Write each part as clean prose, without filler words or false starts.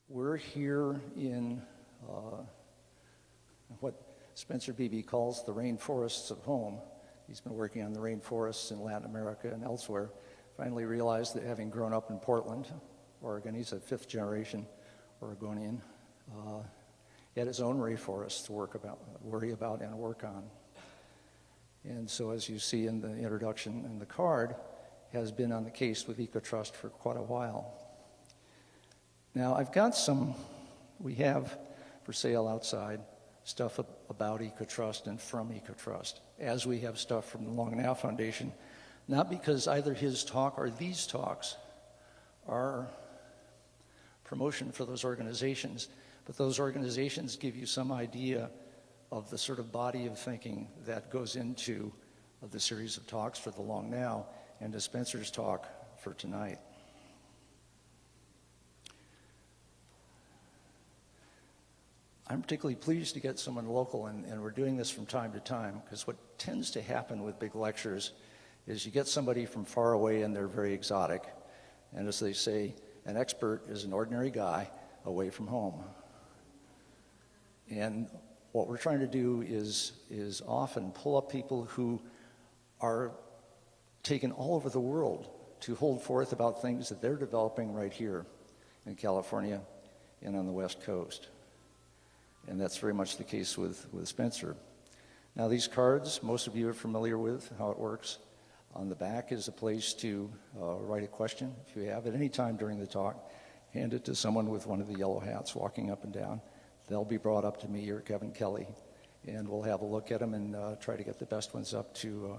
We're here in what Spencer Beebe calls the rainforests of home. He's been working on the rainforests in Latin America and elsewhere. Finally realized that having grown up in Portland, Oregon, he's a fifth-generation Oregonian, he had his own rainforests to worry about and work on. And so, as you see in the introduction and the card, has been on the case with Ecotrust for quite a while. Now, I've got we have for sale outside stuff about Ecotrust and from Ecotrust, as we have stuff from the Long Now Foundation, not because either his talk or these talks are promotion for those organizations, but those organizations give you some idea of the sort of body of thinking that goes into the series of talks for the Long Now and to Spencer's talk for tonight. I'm particularly pleased to get someone local, and we're doing this from time to time, because what tends to happen with big lectures is you get somebody from far away and they're very exotic, and as they say, an expert is an ordinary guy away from home. And what we're trying to do is often pull up people who are taken all over the world to hold forth about things that they're developing right here in California and on the West Coast. And that's very much the case with Spencer. Now, these cards, most of you are familiar with how it works. On the back is a place to write a question. If you have at any time during the talk, hand it to someone with one of the yellow hats walking up and down. They'll be brought up to me or Kevin Kelly, and we'll have a look at them and try to get the best ones up to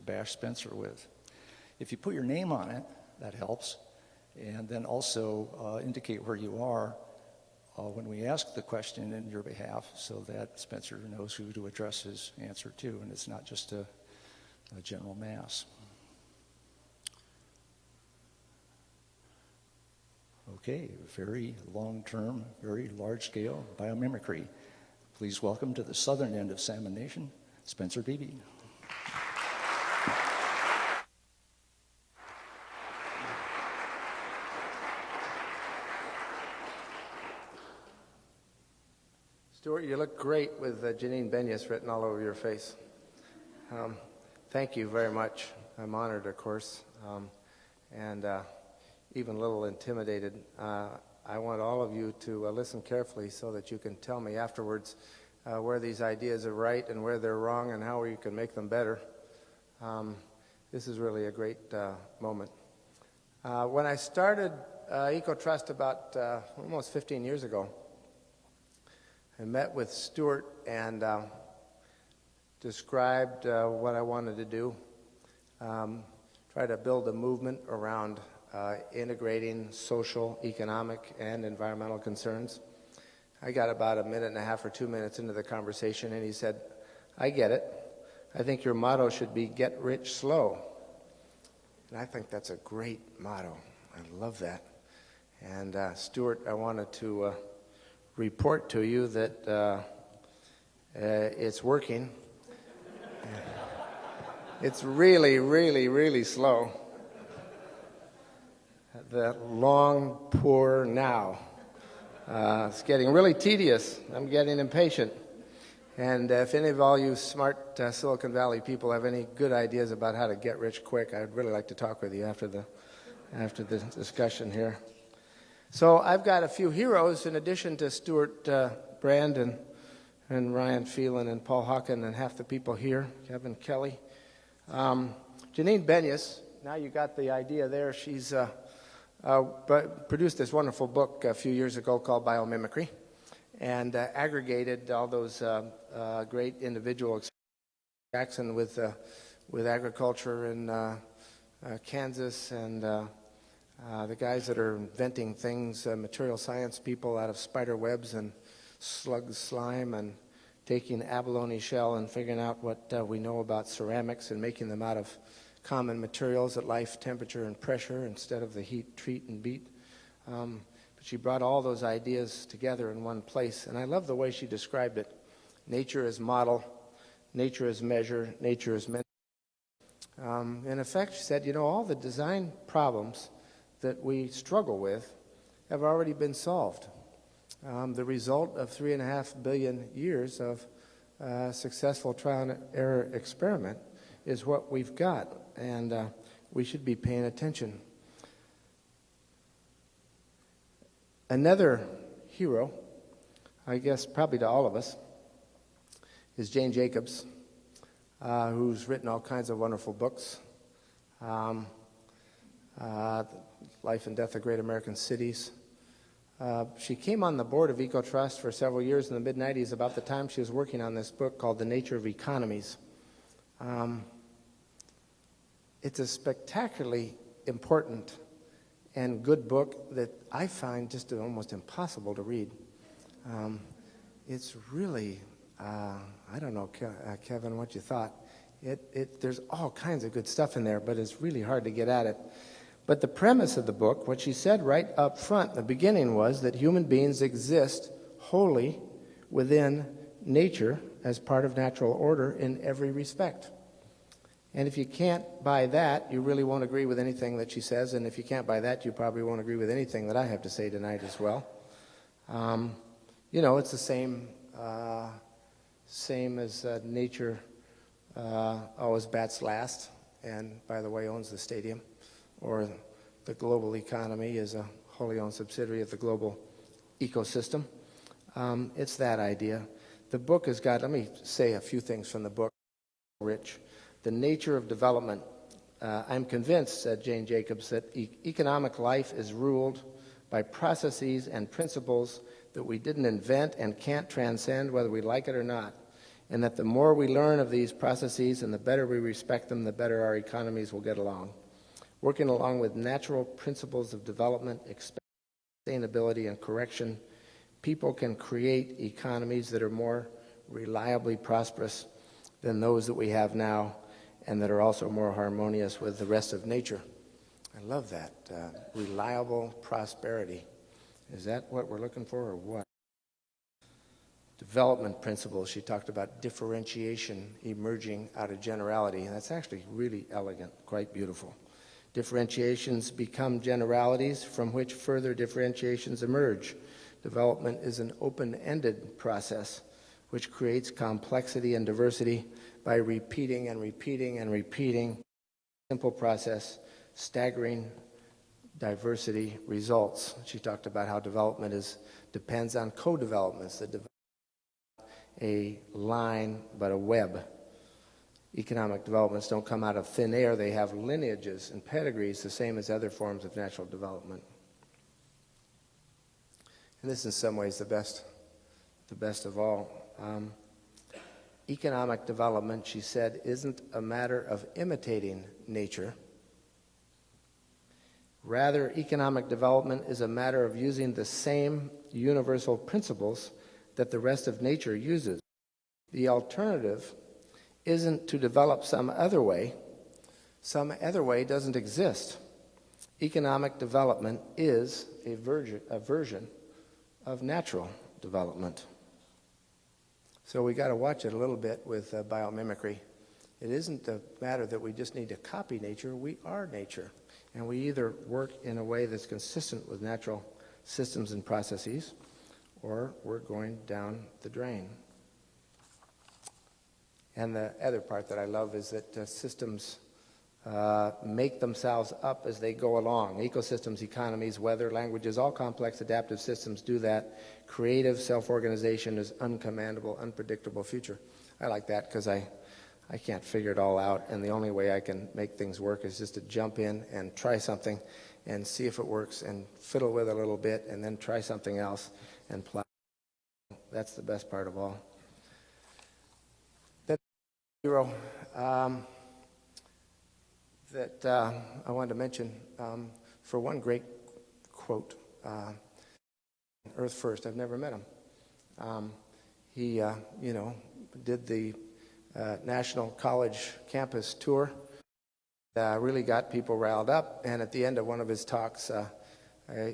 bash Spencer with. If you put your name on it, that helps, and then also indicate where you are when we ask the question in your behalf, so that Spencer knows who to address his answer to, and it's not just a general mass. Okay, very long-term, very large-scale biomimicry. Please welcome to the southern end of Salmon Nation, Spencer Beebe. Stewart, you look great with Janine Benyus written all over your face. Thank you very much. I'm honored, of course, and even a little intimidated. I want all of you to listen carefully so that you can tell me afterwards where these ideas are right and where they're wrong and how we can make them better. This is really a great moment. When I started Ecotrust about almost 15 years ago, I met with Stewart and described what I wanted to do, try to build a movement around integrating social, economic, and environmental concerns. I got about a minute and a half or 2 minutes into the conversation, and he said, "I get it. I think your motto should be get rich slow." And I think that's a great motto. I love that. And Stewart, I wanted to report to you that it's working. It's really, really, really slow. The long, poor now. It's getting really tedious. I'm getting impatient. And if any of all you smart Silicon Valley people have any good ideas about how to get rich quick, I'd really like to talk with you after the discussion here. So I've got a few heroes in addition to Stewart Brand and Ryan Phelan and Paul Hawken and half the people here, Kevin Kelly. Janine Benyus, now you got the idea there. She's produced this wonderful book a few years ago called Biomimicry, and aggregated all those great individual experiences. Jackson with agriculture in Kansas, and the guys that are inventing things, material science people out of spider webs and slug slime, and taking abalone shell and figuring out what we know about ceramics and making them out of common materials at life, temperature, and pressure instead of the heat, treat, and beat. But she brought all those ideas together in one place, and I love the way she described it. Nature as model, nature as measure, nature as mentor. In effect, she said, you know, all the design problems that we struggle with have already been solved. the result of 3.5 billion years of successful trial and error experiment is what we've got, and we should be paying attention. Another hero, I guess probably to all of us, is Jane Jacobs, who's written all kinds of wonderful books. Life and Death of Great American Cities. She came on the board of Ecotrust for several years in the mid-'90s, about the time she was working on this book called The Nature of Economies. It's a spectacularly important and good book that I find just almost impossible to read. It's really, I don't know, Kevin, what you thought. There's all kinds of good stuff in there, but it's really hard to get at it. But the premise of the book, what she said right up front in the beginning, was that human beings exist wholly within nature as part of natural order in every respect. And if you can't buy that, you really won't agree with anything that she says. And if you can't buy that, you probably won't agree with anything that I have to say tonight as well. You know, it's the same as nature always bats last, and by the way, owns the stadium. Or the global economy is a wholly owned subsidiary of the global ecosystem. It's that idea. The book has got, let me say a few things from the book, Rich. The nature of development. I'm convinced, said Jane Jacobs, that economic life is ruled by processes and principles that we didn't invent and can't transcend whether we like it or not. And that the more we learn of these processes and the better we respect them, the better our economies will get along. Working along with natural principles of development, sustainability, and correction, people can create economies that are more reliably prosperous than those that we have now, and that are also more harmonious with the rest of nature. I love that. Reliable prosperity. Is that what we're looking for, or what? Development principles. She talked about differentiation emerging out of generality, and that's actually really elegant, quite beautiful. Differentiations become generalities from which further differentiations emerge. Development is an open-ended process which creates complexity and diversity by repeating and repeating and repeating. Simple process, staggering diversity results. She talked about how development depends on co-developments that develop a line but a web. Economic developments don't come out of thin air. They have lineages and pedigrees the same as other forms of natural development. And this is in some ways the best of all. Economic development, she said, isn't a matter of imitating nature. Rather, economic development is a matter of using the same universal principles that the rest of nature uses. The alternative isn't to develop some other way. Some other way doesn't exist. Economic development is a version of natural development. So we got to watch it a little bit with biomimicry. It isn't a matter that we just need to copy nature. We are nature. And we either work in a way that's consistent with natural systems and processes, or we're going down the drain. And the other part that I love is that systems make themselves up as they go along. Ecosystems, economies, weather, languages, all complex adaptive systems do that. Creative self-organization is uncommandable, unpredictable future. I like that because I can't figure it all out, and the only way I can make things work is just to jump in and try something and see if it works and fiddle with it a little bit and then try something else and plow. That's the best part of all. Hero that I wanted to mention for one great quote, Earth First. I've never met him. He, did the National College campus tour, really got people riled up, and at the end of one of his talks, a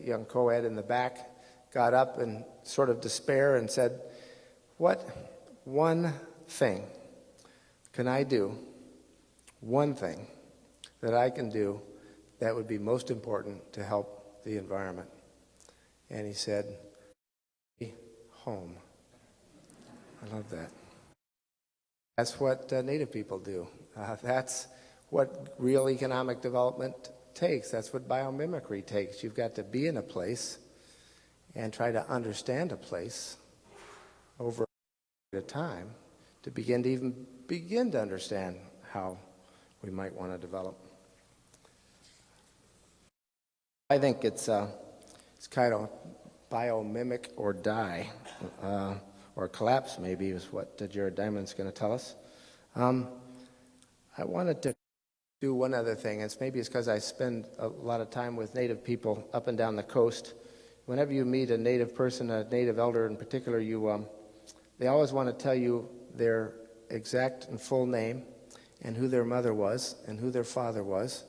young co-ed in the back got up in sort of despair and said, "What one thing can I do, one thing that I can do that would be most important to help the environment?" And he said, home. I love that. That's what Native people do. That's what real economic development takes. That's what biomimicry takes. You've got to be in a place and try to understand a place over a period of time to begin to understand how we might want to develop. I think it's kind of biomimic or die, or collapse maybe is what Jared Diamond's going to tell us. I wanted to do one other thing. It's because I spend a lot of time with Native people up and down the coast. Whenever you meet a Native person, a Native elder in particular, they always want to tell you their exact and full name and who their mother was and who their father was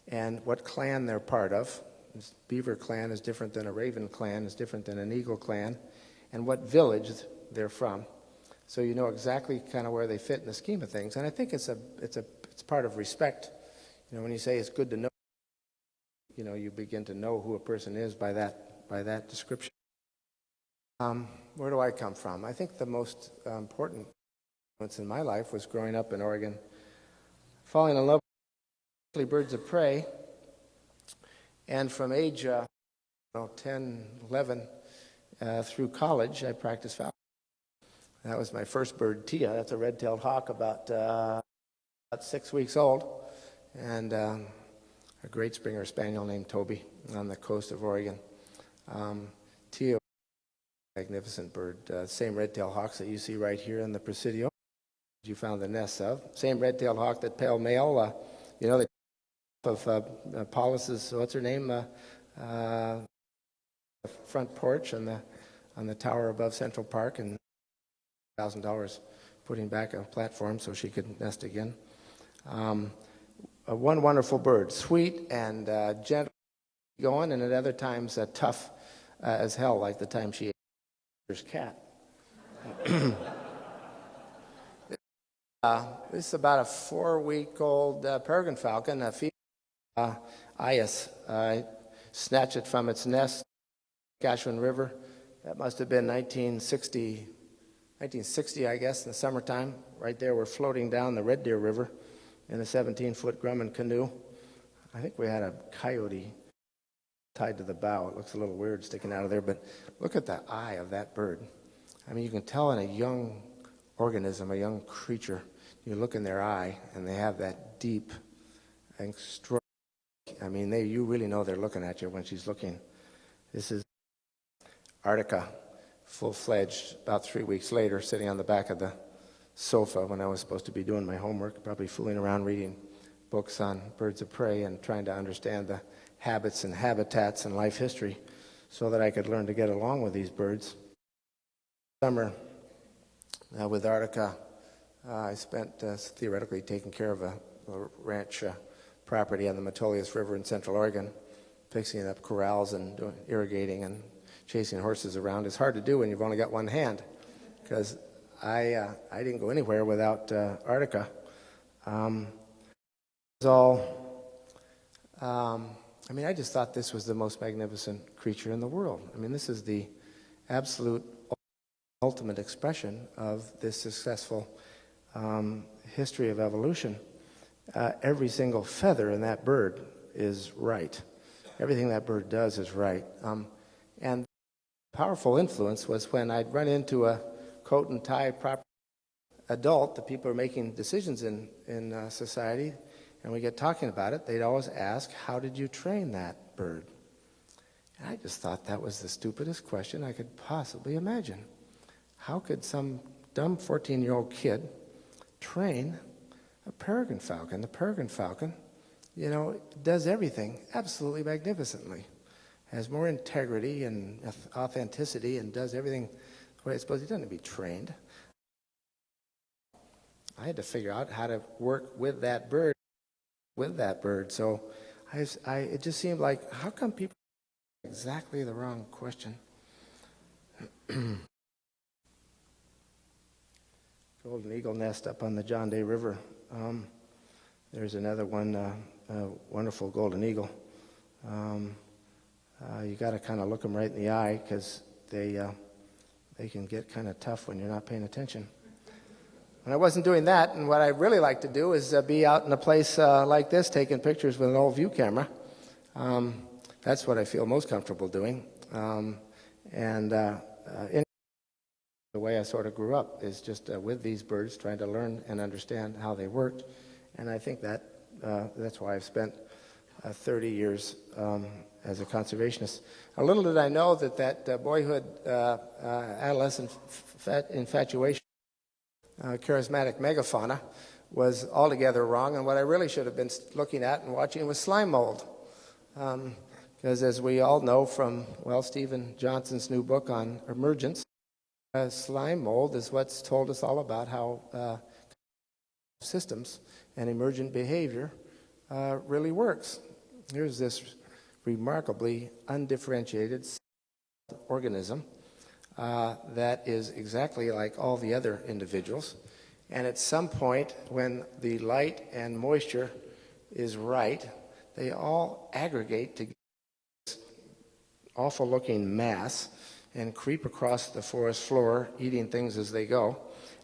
and what clan they're part of. This Beaver clan is different than a Raven clan, is different than an Eagle clan, and what village they're from. So you know exactly kind of where they fit in the scheme of things. And I think it's part of respect. You know, when you say it's good to know, you know, you begin to know who a person is by that description. Where do I come from? I think the most important influence in my life was growing up in Oregon, falling in love with birds of prey, and from age 10, 11 through college, I practiced falcon. That was my first bird, Tia. That's a red-tailed hawk about 6 weeks old, and a great Springer Spaniel named Toby on the coast of Oregon. Tia, magnificent bird. Same red-tailed hawks that you see right here in the Presidio. You found the nests of. Same red-tailed hawk that pale male. You know, of Paulus's, what's her name? The front porch on the tower above Central Park, and $1,000 putting back a platform so she could nest again. One wonderful bird, sweet and gentle going, and at other times tough as hell, like the time she ate her cat. This is about a 4-week-old peregrine falcon, a female Ias. I snatched it from its nest, Saskatchewan River. That must have been 1960, I guess, in the summertime. Right there, we're floating down the Red Deer River in a 17-foot Grumman canoe. I think we had a coyote tied to the bow. It looks a little weird sticking out of there, but look at the eye of that bird. I mean, you can tell in a young organism, a young creature, you look in their eye, and they have that deep, extraordinary, I mean, you really know they're looking at you when she's looking. This is Arctica, full-fledged, about 3 weeks later, sitting on the back of the sofa when I was supposed to be doing my homework, probably fooling around reading books on birds of prey and trying to understand the habits and habitats and life history so that I could learn to get along with these birds. Summer with Arctica, I spent theoretically taking care of a ranch property on the Metolius River in Central Oregon, fixing up corrals and irrigating and chasing horses around. It's hard to do when you've only got one hand, because I didn't go anywhere without Arctica. I mean, I just thought this was the most magnificent creature in the world. I mean, this is the absolute ultimate expression of this successful history of evolution. Every single feather in that bird is right. Everything that bird does is right. And powerful influence was when I'd run into a coat and tie proper adult, the people who are making decisions in society, and we get talking about it, they'd always ask, how did you train that bird? And I just thought that was the stupidest question I could possibly imagine. How could some dumb 14-year-old kid train a peregrine falcon? The peregrine falcon, you know, does everything absolutely magnificently. Has more integrity and authenticity and does everything the way it's supposed to. It doesn't be trained. I had to figure out how to work with that bird. So it just seemed like, how come people ask exactly the wrong question? Golden eagle nest up on the John Day River. There's another one, wonderful golden eagle. You got to kind of look them right in the eye because they they can get kind of tough when you're not paying attention. And I wasn't doing that, and what I really like to do is be out in a place like this, taking pictures with an old view camera. That's what I feel most comfortable doing. In the way I sort of grew up is just with these birds, trying to learn and understand how they worked. And I think that that's why I've spent 30 years as a conservationist. A little did I know that boyhood, adolescent infatuation, charismatic megafauna was altogether wrong, and what I really should have been looking at and watching was slime mold. Because as we all know from, well, Stephen Johnson's new book on emergence, slime mold is what's told us all about how systems and emergent behavior really works. Here's this remarkably undifferentiated organism that is exactly like all the other individuals. And at some point, when the light and moisture is right, they all aggregate to this awful-looking mass and creep across the forest floor, eating things as they go,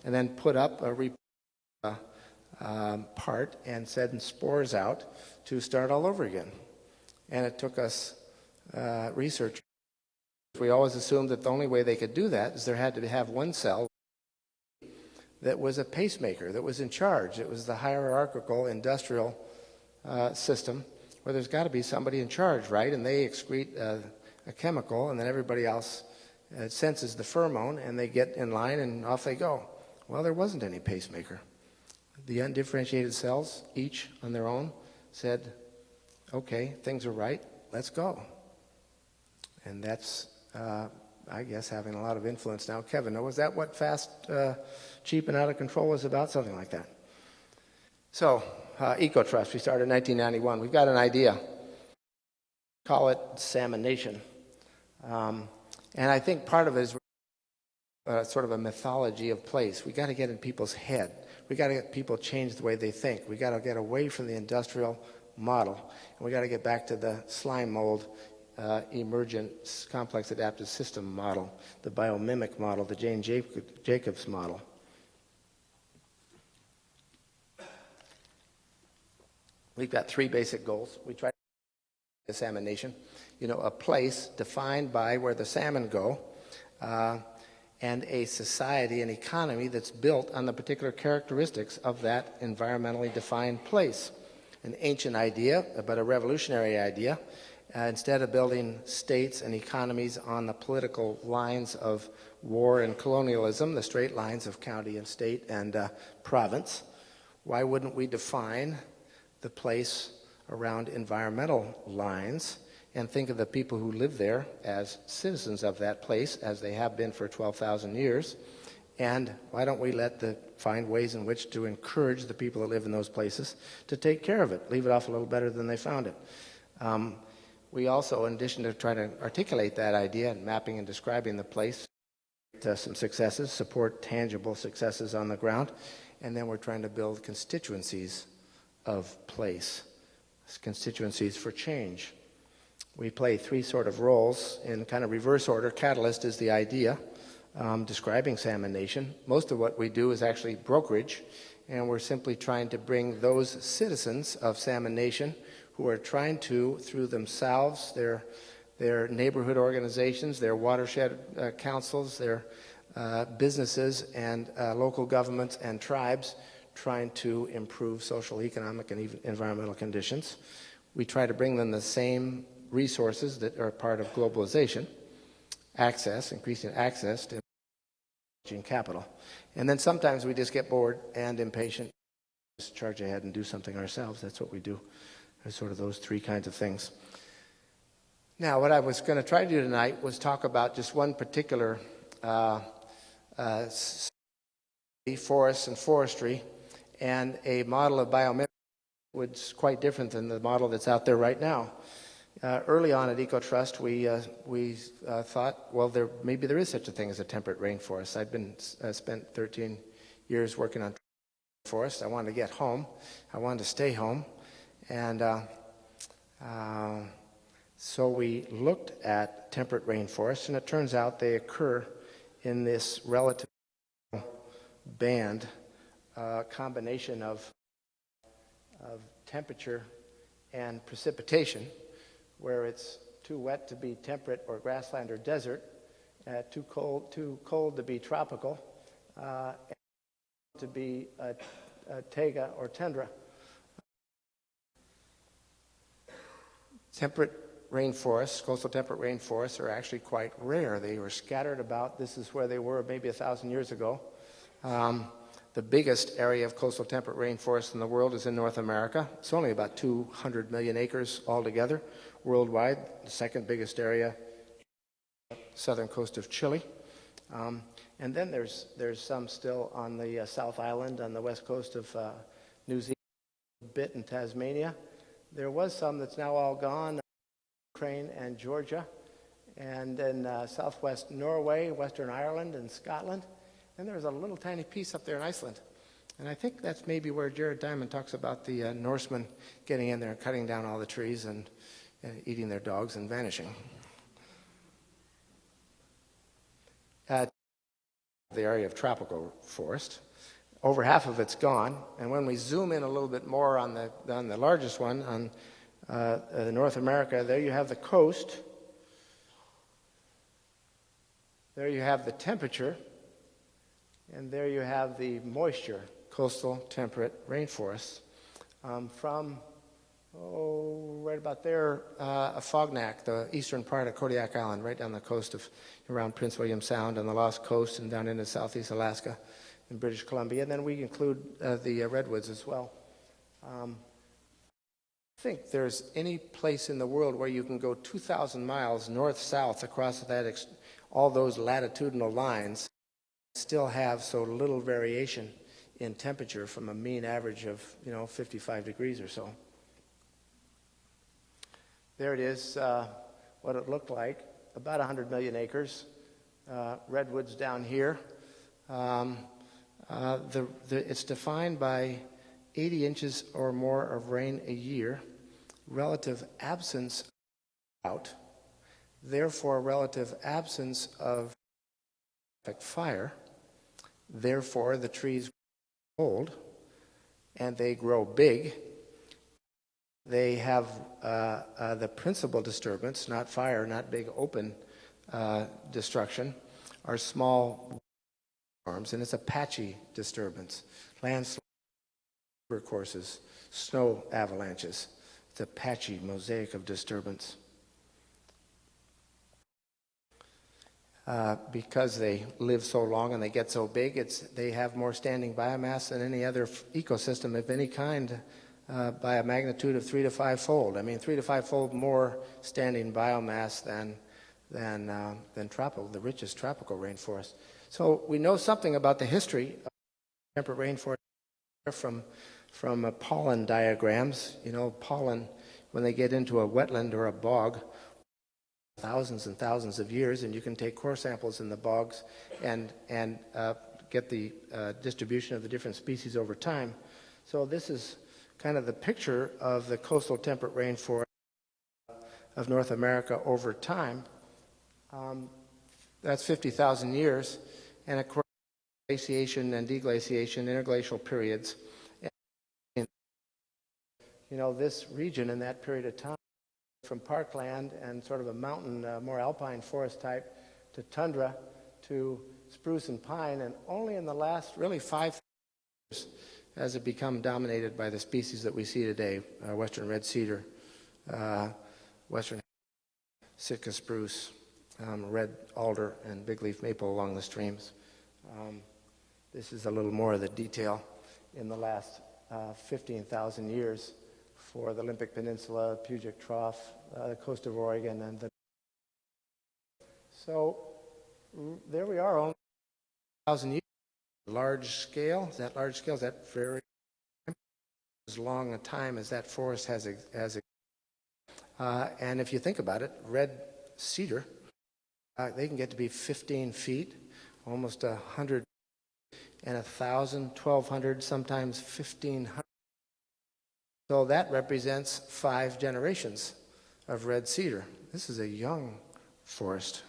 and then put up a part and send spores out to start all over again. And it took us research. We always assumed that the only way they could do that is there had to have one cell that was a pacemaker, that was in charge. It was the hierarchical industrial system where there's got to be somebody in charge, right? And they excrete a chemical, and then everybody else senses the pheromone, and they get in line, and off they go. Well, there wasn't any pacemaker. The undifferentiated cells, each on their own, said, okay, things are right, let's go. And that's, I guess, having a lot of influence now. Kevin, was that what fast, cheap, and out of control was about? Something like that. So, Ecotrust, we started in 1991. We've got an idea. Call it salmonation. And I think part of it is sort of a mythology of place. We've got to get in people's head. We've got to get people change the way they think. We've got to get away from the industrial model. And we've got to get back to the slime mold, emergent, complex adaptive system model, the biomimic model, the Jane Jacobs model. We've got three basic goals. We try to salmonation, a place defined by where the salmon go, and a society, an economy that's built on the particular characteristics of that environmentally defined place. An ancient idea, but a revolutionary idea. Instead of building states and economies on the political lines of war and colonialism, the straight lines of county and state and province, why wouldn't we define the place around environmental lines and think of the people who live there as citizens of that place, as they have been for 12,000 years, and why don't we find ways in which to encourage the people that live in those places to take care of it, leave it off a little better than they found it. We also, in addition to trying to articulate that idea and mapping and describing the place, some successes, support tangible successes on the ground, and then we're trying to build constituencies of place, constituencies for change. We play three sort of roles in kind of reverse order. Catalyst is the idea, describing salmonation. Most of what we do is actually brokerage, and we're simply trying to bring those citizens of salmon nation who are trying to, through themselves, their neighborhood organizations, their watershed councils, their businesses and local governments and tribes, trying to improve social, economic, and even environmental conditions. We try to bring them the same resources that are part of globalization, increasing access to capital. And then sometimes we just get bored and impatient, just charge ahead and do something ourselves. That's what we do. There's sort of those three kinds of things. Now, what I was going to try to do tonight was talk about just one particular forests and forestry, and a model of biomimicry which is quite different than the model that's out there right now. Early on at Ecotrust, we thought, well, maybe there is such a thing as a temperate rainforest. I'd been spent 13 years working on forest. I wanted to get home. I wanted to stay home. And so we looked at temperate rainforests, and it turns out they occur in this relative band combination of temperature and precipitation, where it's too wet to be temperate or grassland or desert, too cold to be tropical, and to be taiga or tundra. Temperate rainforests, coastal temperate rainforests, are actually quite rare. They were scattered about. This is where they were maybe 1,000 years ago. The biggest area of coastal temperate rainforest in the world is in North America. It's only about 200 million acres altogether worldwide. The second biggest area, southern coast of Chile. And then there's some still on the South Island on the west coast of New Zealand, a bit in Tasmania. There was some that's now all gone, Ukraine and Georgia, and in southwest Norway, Western Ireland, and Scotland. And there's a little tiny piece up there in Iceland. And I think that's maybe where Jared Diamond talks about the Norsemen getting in there and cutting down all the trees and eating their dogs and vanishing. The area of tropical forest. Over half of it's gone. And when we zoom in a little bit more on the largest one, on North America, there you have the coast. There you have the temperature. And there you have the moisture, coastal temperate rainforests. From, right about there, Fognak, the eastern part of Kodiak Island, right down the coast of around Prince William Sound and the Lost Coast and down into southeast Alaska and British Columbia. And then we include the redwoods as well. I think there's any place in the world where you can go 2,000 miles north-south across that all those latitudinal lines, still have so little variation in temperature from a mean average of 55 degrees or so. There it is, what it looked like, about 100 million acres. Redwoods down here. It's defined by 80 inches or more of rain a year, relative absence of drought, therefore relative absence of fire. Therefore, the trees grow old and they grow big. They have the principal disturbance, not fire, not big open destruction, are small storms, and it's a patchy disturbance. Landslides, river courses, snow avalanches. It's a patchy mosaic of disturbance. Because they live so long and they get so big, they have more standing biomass than any other ecosystem of any kind by a magnitude of 3 to 5-fold. I mean, 3 to 5-fold more standing biomass than the richest tropical rainforest. So we know something about the history of temperate rainforest from pollen diagrams. Pollen, when they get into a wetland or a bog, thousands and thousands of years, and you can take core samples in the bogs and get the distribution of the different species over time. So this is kind of the picture of the coastal temperate rainforest of North America over time. That's 50,000 years, and of course, glaciation and deglaciation, interglacial periods. And, this region in that period of time, from parkland and sort of a mountain, more alpine forest type, to tundra, to spruce and pine, and only in the last really 5 years has it become dominated by the species that we see today, western red cedar, western Sitka spruce, red alder, and big leaf maple along the streams. This is a little more of the detail in the last 15,000 years for the Olympic Peninsula, Puget Trough, the coast of Oregon, and so there we are, only 1,000 years. Large scale, is that large scale? Is that very as long a time as that forest has and if you think about it, red cedar, they can get to be 15 feet, almost 100, and 1,000, 1,200, sometimes 1,500. So that represents 5 generations of red cedar. This is a young forest.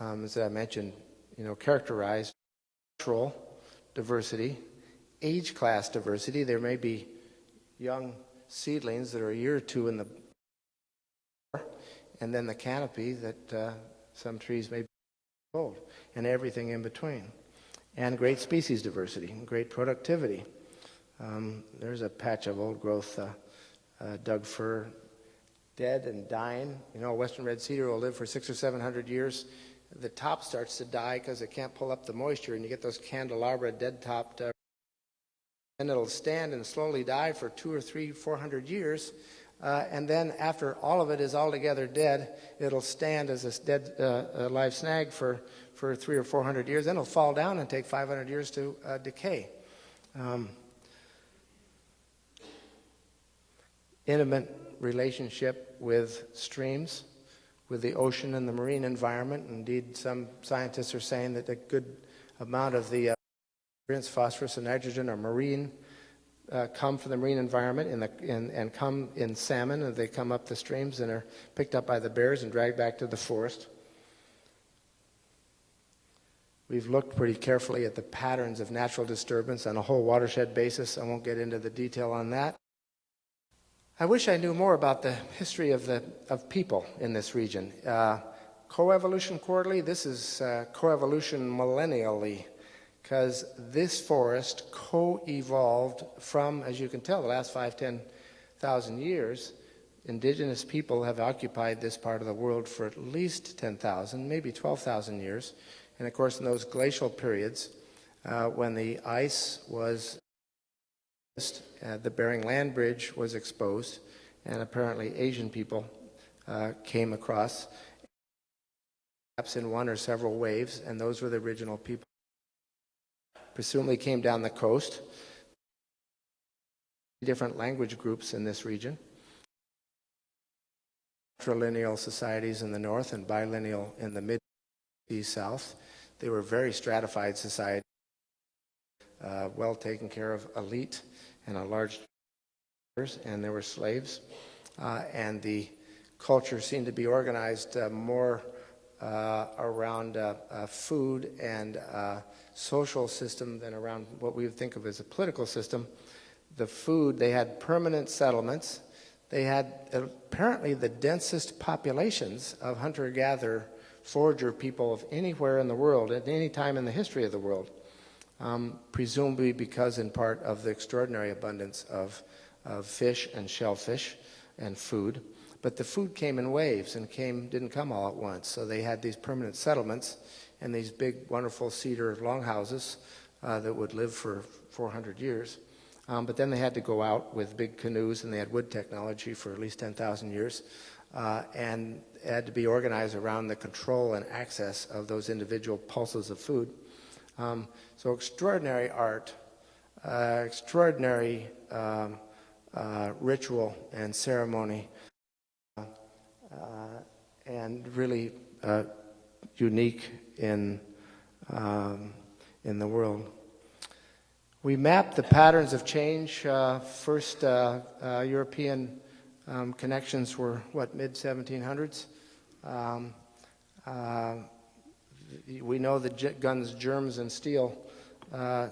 as I mentioned, characterized cultural diversity, age class diversity. There may be young seedlings that are a year or two in the and then the canopy that some trees may be old, and everything in between. And great species diversity, great productivity. There's a patch of old growth Doug fir, dead and dying. Western red cedar will live for 600 or 700 years. The top starts to die because it can't pull up the moisture, and you get those candelabra dead-topped. And it'll stand and slowly die for 200 or 300, 400 years. And then after all of it is altogether dead, it'll stand as a dead live snag for 300 or 400 years. Then it'll fall down and take 500 years to decay. Intimate relationship with streams, with the ocean and the marine environment. Indeed, some scientists are saying that a good amount of the nutrients, phosphorus and nitrogen, are marine, come from the marine environment and come in salmon, and they come up the streams and are picked up by the bears and dragged back to the forest. We've looked pretty carefully at the patterns of natural disturbance on a whole watershed basis. I won't get into the detail on that. I wish I knew more about the history of people in this region. Coevolution quarterly, this is coevolution millennially, because this forest co-evolved from, as you can tell, the last 5,000-10,000 years. Indigenous people have occupied this part of the world for at least 10,000, maybe 12,000 years. And of course, in those glacial periods, when the ice was the Bering Land Bridge was exposed, and apparently Asian people came across, perhaps in one or several waves, and those were the original people. Presumably came down the coast. Different language groups in this region. Matrilineal societies in the north and bilineal in the mid-south. They were very stratified societies, well taken care of elite and a large and there were slaves, and the culture seemed to be organized more around food and social system than around what we would think of as a political system. The food, they had permanent settlements. They had apparently the densest populations of hunter-gatherer, forager people of anywhere in the world at any time in the history of the world. Presumably because in part of the extraordinary abundance of fish and shellfish and food. But the food came in waves and didn't come all at once. So they had these permanent settlements and these big, wonderful cedar longhouses that would live for 400 years. But then they had to go out with big canoes, and they had wood technology for at least 10,000 years. And it had to be organized around the control and access of those individual pulses of food. So extraordinary art, extraordinary ritual and ceremony, and really unique in the world. We mapped the patterns of change. First European connections were, mid-1700s? We know the guns, germs, and steel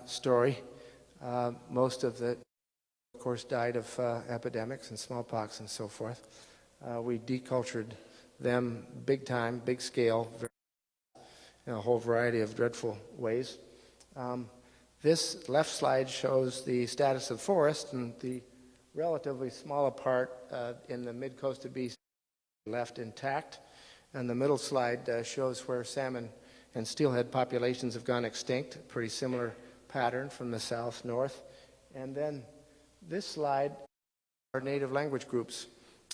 story. Most of it, of course, died of epidemics and smallpox and so forth. We decultured them big time, big scale, in a whole variety of dreadful ways. This left slide shows the status of forest, and the relatively smaller part in the mid-coast of BC left intact. And the middle slide shows where salmon and steelhead populations have gone extinct, pretty similar pattern from the south north. And then this slide are native language groups.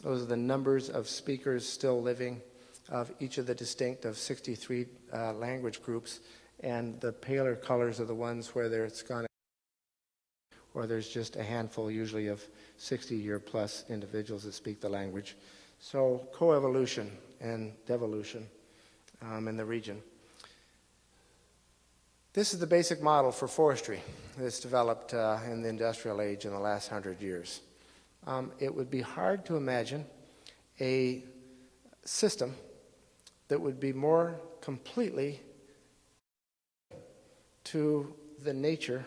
Those are the numbers of speakers still living of each of the distinct of 63 language groups. And the paler colors are the ones where it's gone, or there's just a handful usually of 60-year-plus individuals that speak the language. So coevolution and devolution in the region. This is the basic model for forestry that's developed in the industrial age in the last 100 years. It would be hard to imagine a system that would be more completely to the nature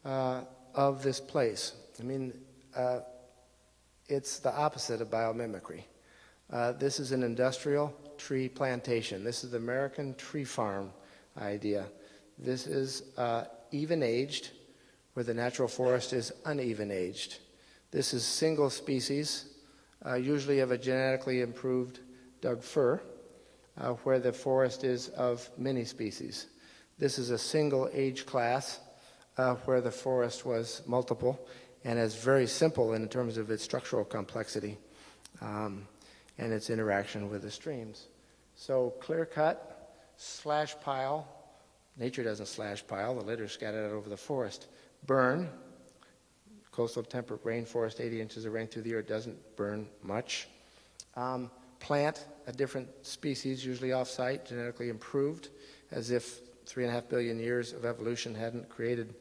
of this place. I mean, it's the opposite of biomimicry. This is an industrial tree plantation. This is the American tree farm idea. This is even-aged, where the natural forest is uneven-aged. This is single species, usually of a genetically improved Doug fir, where the forest is of many species. This is a single age class where the forest was multiple and is very simple in terms of its structural complexity and its interaction with the streams. So clear cut, slash pile. Nature doesn't slash pile, the litter is scattered out over the forest. Burn, coastal temperate rainforest, 80 inches of rain through the year, doesn't burn much. Plant a different species, usually off-site, genetically improved, as if 3.5 billion years of evolution hadn't created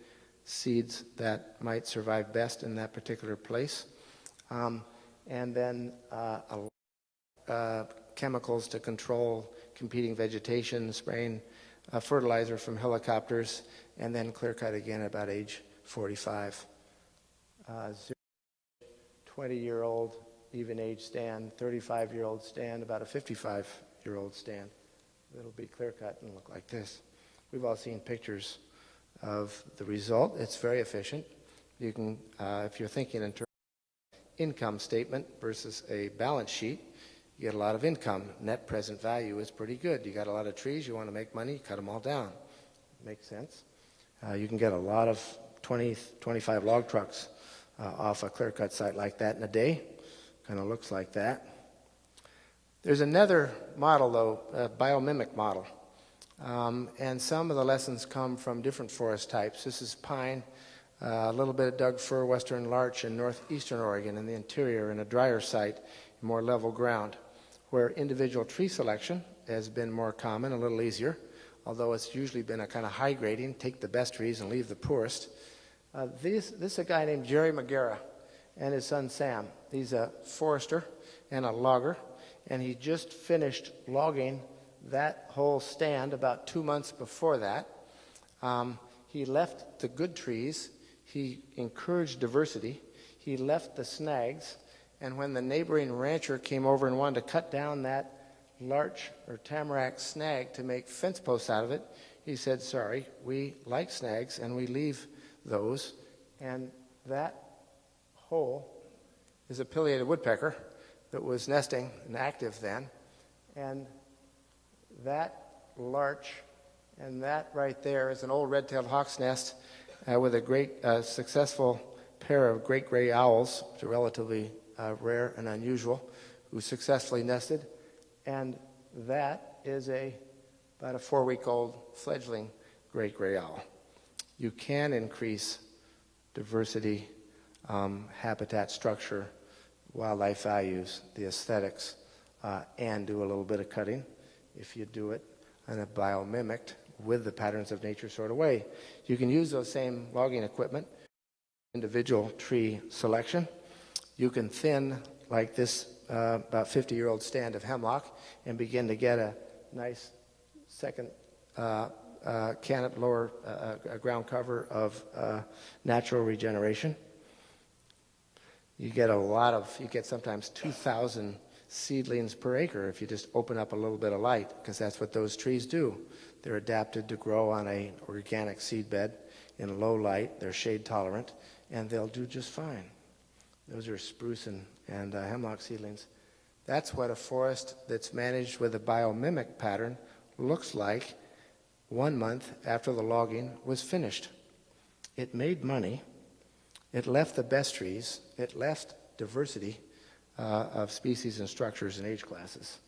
seeds that might survive best in that particular place. And then chemicals to control competing vegetation, spraying fertilizer from helicopters, and then clear cut again at about age 45. 20-year-old even age stand, 35-year-old stand, about a 55-year-old stand. It'll be clear cut and look like this. We've all seen pictures of the result. It's very efficient. You can, if you're thinking in terms of income statement versus a balance sheet, you get a lot of income. Net present value is pretty good. You got a lot of trees, you want to make money, cut them all down. Makes sense. You can get a lot of 20, 25 log trucks off a clear-cut site like that in a day. Kind of looks like that. There's another model, though, a biomimic model. And some of the lessons come from different forest types. This is pine, a little bit of Doug fir, western larch in northeastern Oregon in the interior in a drier site, more level ground, where individual tree selection has been more common, a little easier, although it's usually been a kind of high grading, take the best trees and leave the poorest. This is a guy named Jerry McGarrah and his son Sam. He's a forester and a logger, and he just finished logging that whole stand about 2 months before that. He left the good trees. He encouraged diversity. He left the snags, and when the neighboring rancher came over and wanted to cut down that larch or tamarack snag to make fence posts out of it, he said, sorry, we like snags and we leave those. And that hole is a pileated woodpecker that was nesting and active then. And that larch and that right there is an old red-tailed hawk's nest with a great successful pair of great gray owls, which are relatively rare and unusual, who successfully nested. And that is about a 4-week-old fledgling great gray owl. You can increase diversity, habitat structure, wildlife values, the aesthetics, and do a little bit of cutting if you do it in a biomimicked with the patterns of nature sort of way. You can use those same logging equipment, individual tree selection. You can thin like this about 50-year-old stand of hemlock and begin to get a nice second canopy, lower ground cover of natural regeneration. You get you get sometimes 2,000 seedlings per acre if you just open up a little bit of light, because that's what those trees do. They're adapted to grow on an organic seed bed in low light. They're shade tolerant, and they'll do just fine. Those are spruce and hemlock seedlings. That's what a forest that's managed with a biomimic pattern looks like 1 month after the logging was finished. It made money. It left the best trees. It left diversity of species and structures and age classes.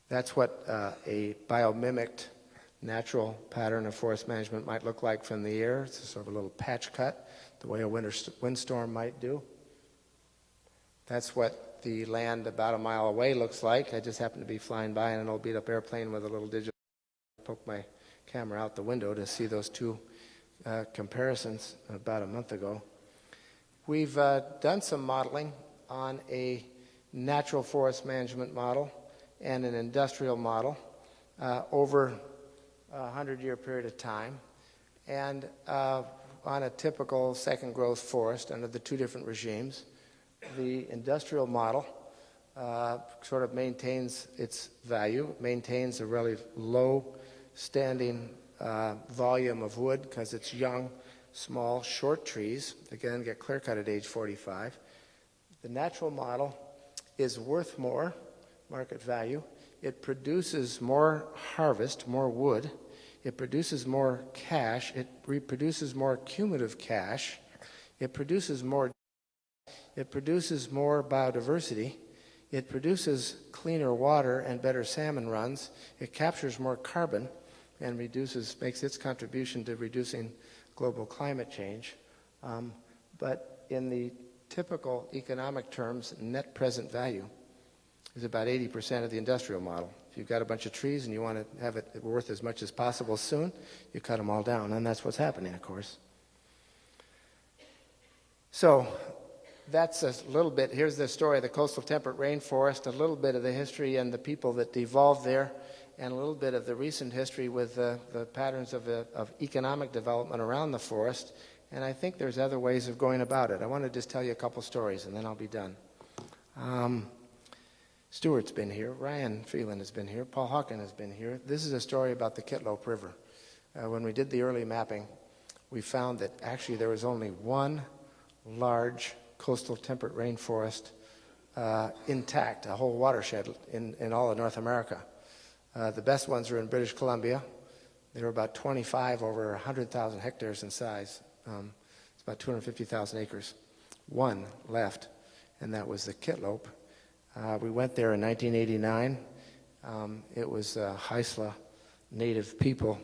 That's what a biomimicked natural pattern of forest management might look like from the air. It's sort of a little patch cut, the way a windstorm might do. That's what the land about a mile away looks like. I just happened to be flying by in an old beat-up airplane with a little digital. Poke my camera out the window to see those two comparisons about a month ago. We've done some modeling on a natural forest management model and an industrial model over a 100-year period of time. And on a typical second growth forest under the two different regimes, the industrial model sort of maintains its value, maintains a really low standing volume of wood because it's young, small, short trees, again, get clear cut at age 45. The natural model is worth more, market value. It produces more harvest, more wood. It produces more cash. It reproduces more cumulative cash. It produces more biodiversity. It produces cleaner water and better salmon runs. It captures more carbon and makes its contribution to reducing global climate change. But in the typical economic terms, net present value is about 80% of the industrial model. If you've got a bunch of trees and you want to have it worth as much as possible soon, you cut them all down, and that's what's happening, of course. So that's a little bit, here's the story of the coastal temperate rainforest, a little bit of the history and the people that evolved there, and a little bit of the recent history with the patterns of economic development around the forest. And I think there's other ways of going about it. I want to just tell you a couple stories, and then I'll be done. Stewart's been here. Ryan Phelan has been here. Paul Hawken has been here. This is a story about the Kitlope River. When we did the early mapping, we found that actually there was only one large coastal temperate rainforest intact, a whole watershed in all of North America. The best ones are in British Columbia. They were about 25 over 100,000 hectares in size. It's about 250,000 acres. One left, and that was the Kitlope. We went there in 1989. It was Haisla native people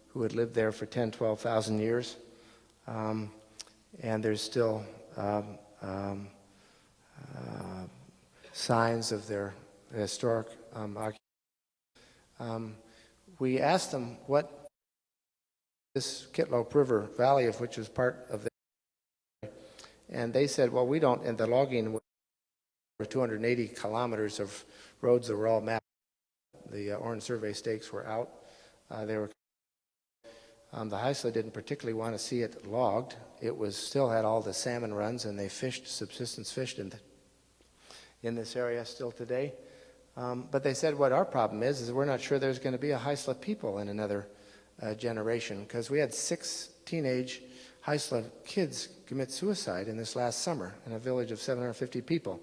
who had lived there for 10, 12,000 years. And there's still signs of their historic occupation. We asked them what this Kitlope River Valley, of which is part of the, and they said, well, we don't, and the logging were 280 kilometers of roads that were all mapped. The Orange Survey stakes were out. The Haisla didn't particularly want to see it logged. It still had all the salmon runs, and they subsistence fished in this area still today. But they said what our problem is we're not sure there's going to be a Haisla people in another generation, because we had 6 teenage Haisla kids commit suicide in this last summer in a village of 750 people.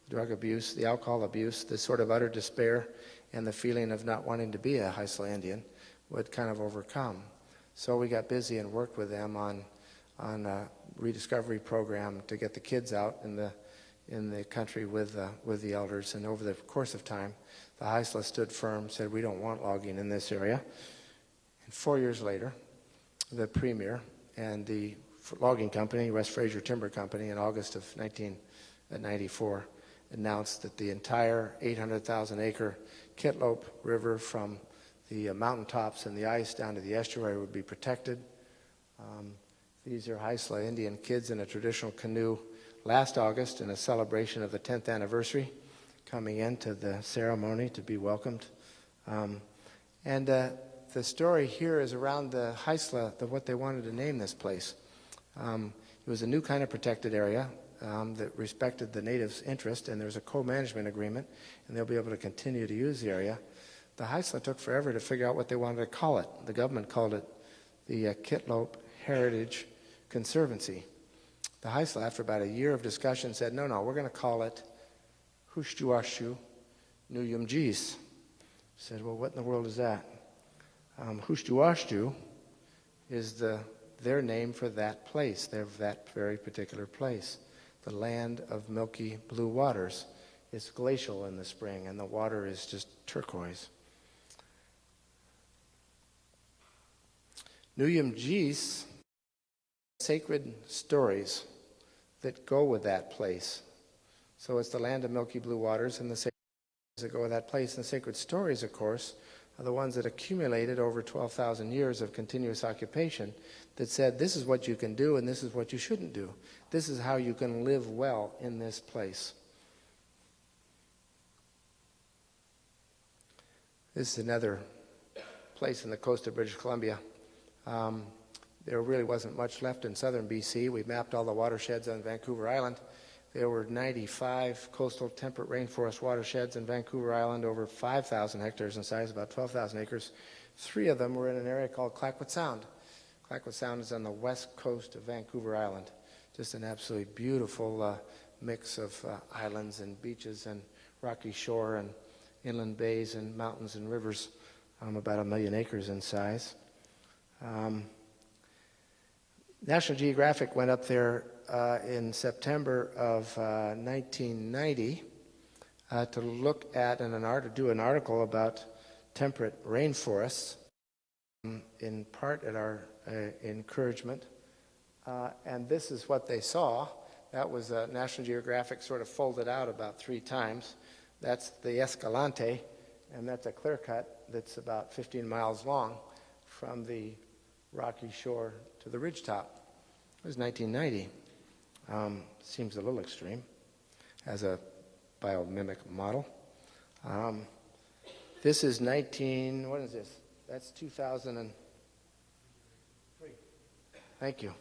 Drug abuse, the alcohol abuse, the sort of utter despair, and the feeling of not wanting to be a Haisla Indian would kind of overcome. So we got busy and worked with them on a rediscovery program to get the kids out in the country with the elders. And over the course of time, the Haisla stood firm, said we don't want logging in this area. And 4 years later, the premier and the logging company, West Fraser Timber Company, in August of 1994, announced that the entire 800,000-acre Kitlope River from the mountaintops and the ice down to the estuary would be protected. These are Haisla Indian kids in a traditional canoe last August in a celebration of the 10th anniversary, coming into the ceremony to be welcomed. The story here is around the Haisla, what they wanted to name this place. It was a new kind of protected area that respected the natives' interest, and there's a co-management agreement, and they'll be able to continue to use the area. The Haisla took forever to figure out what they wanted to call it. The government called it the Kitlope Heritage Conservancy. The Haisla, after about a year of discussion, said, no, we're going to call it Hushtuashu Nuyumjis. Said, well, what in the world is that? Hushtuashu is their name for that place, that very particular place, the land of milky blue waters. It's glacial in the spring, and the water is just turquoise. Nuyumjis, sacred stories that go with that place. So it's the land of milky blue waters and the sacred stories that go with that place. And the sacred stories, of course, are the ones that accumulated over 12,000 years of continuous occupation that said this is what you can do and this is what you shouldn't do. This is how you can live well in this place. This is another place in the coast of British Columbia. There really wasn't much left in southern BC. We mapped all the watersheds on Vancouver Island. There were 95 coastal temperate rainforest watersheds in Vancouver Island, over 5,000 hectares in size, about 12,000 acres. 3 of them were in an area called Clayoquot Sound. Clayoquot Sound is on the west coast of Vancouver Island. Just an absolutely beautiful mix of islands and beaches and rocky shore and inland bays and mountains and rivers, about 1 million acres in size. National Geographic went up there in September of 1990 to look at to do an article about temperate rainforests, in part at our encouragement. And this is what they saw. That was National Geographic sort of folded out about 3 times. That's the Escalante, and that's a clear cut that's about 15 miles long from the rocky shore to the ridgetop. It was 1990. Seems a little extreme as a biomimic model. This is what is this? That's 2003. Thank you.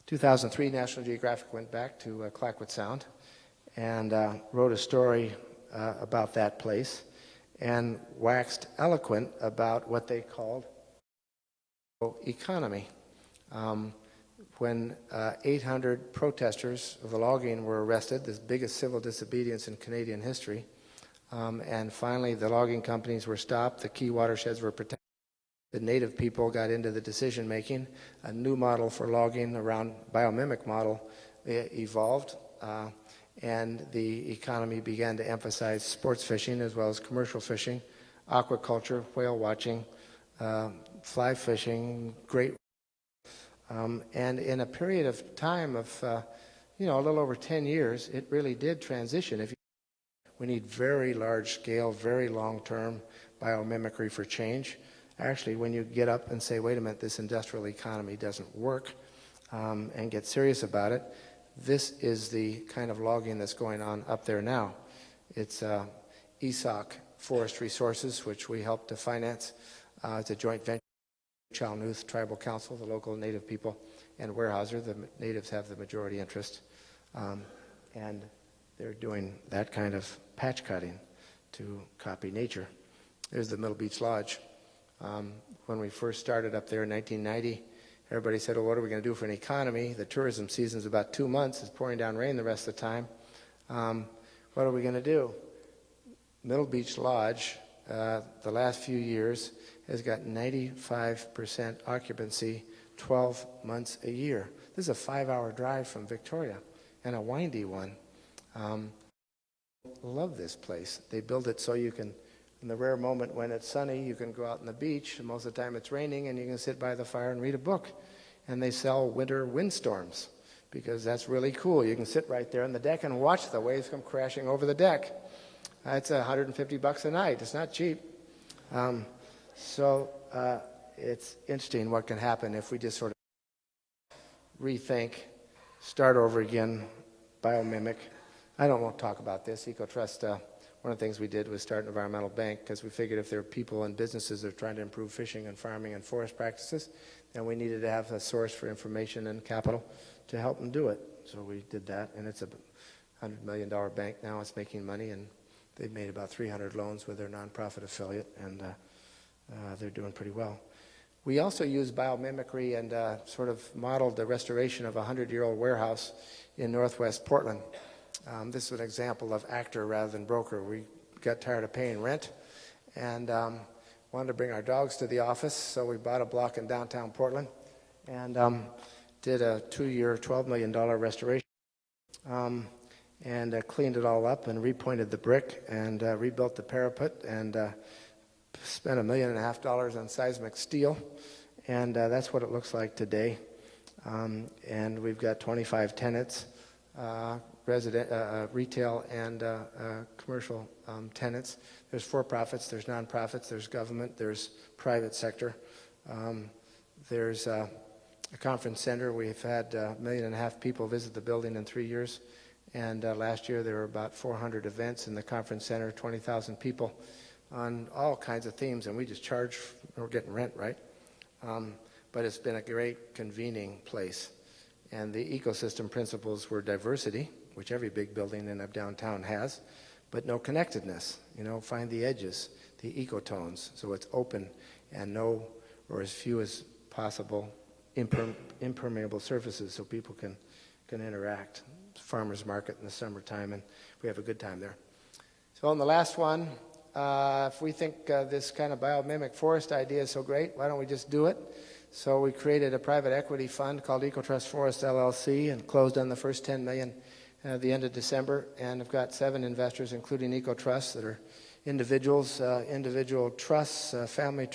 2003, National Geographic went back to Clayoquot Sound and wrote a story about that place and waxed eloquent about what they called economy. When 800 protesters of the logging were arrested, the biggest civil disobedience in Canadian history, and finally the logging companies were stopped, the key watersheds were protected, the native people got into the decision making, a new model for logging around biomimic model evolved, and the economy began to emphasize sports fishing as well as commercial fishing, aquaculture, whale watching, fly fishing, great. And in a period of time of, a little over 10 years, it really did transition. We need very large scale, very long-term biomimicry for change. Actually, when you get up and say, wait a minute, this industrial economy doesn't work, and get serious about it, this is the kind of logging that's going on up there now. It's ESOC Forest Resources, which we help to finance. It's a joint venture. Chalnuth Tribal Council, the local native people, and Weyerhaeuser, the natives have the majority interest. And they're doing that kind of patch cutting to copy nature. There's the Middle Beach Lodge. When we first started up there in 1990, everybody said, well, what are we going to do for an economy? The tourism season's about 2 months. It's pouring down rain the rest of the time. What are we going to do? Middle Beach Lodge, the last few years, has got 95% occupancy 12 months a year. This is a 5-hour drive from Victoria, and a windy one. Love this place. They build it so you can, in the rare moment when it's sunny, you can go out on the beach, and most of the time it's raining, and you can sit by the fire and read a book. And they sell winter windstorms, because that's really cool. You can sit right there on the deck and watch the waves come crashing over the deck. It's $150 a night. It's not cheap. So it's interesting what can happen if we just sort of rethink, start over again, biomimic. I won't talk about this. Ecotrust, one of the things we did was start an environmental bank because we figured if there are people and businesses that are trying to improve fishing and farming and forest practices, then we needed to have a source for information and capital to help them do it. So we did that, and it's a $100 million bank now. It's making money, and they've made about 300 loans with their nonprofit affiliate, and they're doing pretty well. We also use biomimicry and sort of modeled the restoration of a 100-year-old warehouse in northwest Portland. This is an example of actor rather than broker. We got tired of paying rent and wanted to bring our dogs to the office, so we bought a block in downtown Portland and did a 2-year, $12 million restoration. And cleaned it all up and repointed the brick and rebuilt the parapet and spent $1.5 million on seismic steel. And that's what it looks like today. And we've got 25 tenants, retail and commercial tenants. There's for-profits, there's nonprofits, there's government, there's private sector. There's a conference center. We've had 1.5 million people visit the building in 3 years. And last year there were about 400 events in the conference center, 20,000 people. on all kinds of themes, and we just charge, we're getting rent, right? But it's been a great convening place. And the ecosystem principles were diversity, which every big building in a downtown has, but no connectedness. You know, find the edges, the ecotones, so it's open and no, or as few as possible, impermeable surfaces so people can interact. Farmers market in the summertime, and we have a good time there. So on the last one, if we think this kind of biomimic forest idea is so great, why don't we just do it? So we created a private equity fund called Ecotrust Forest LLC and closed on the first $10 million at the end of December, and have got 7 investors, including Ecotrust, that are individuals, individual trusts, family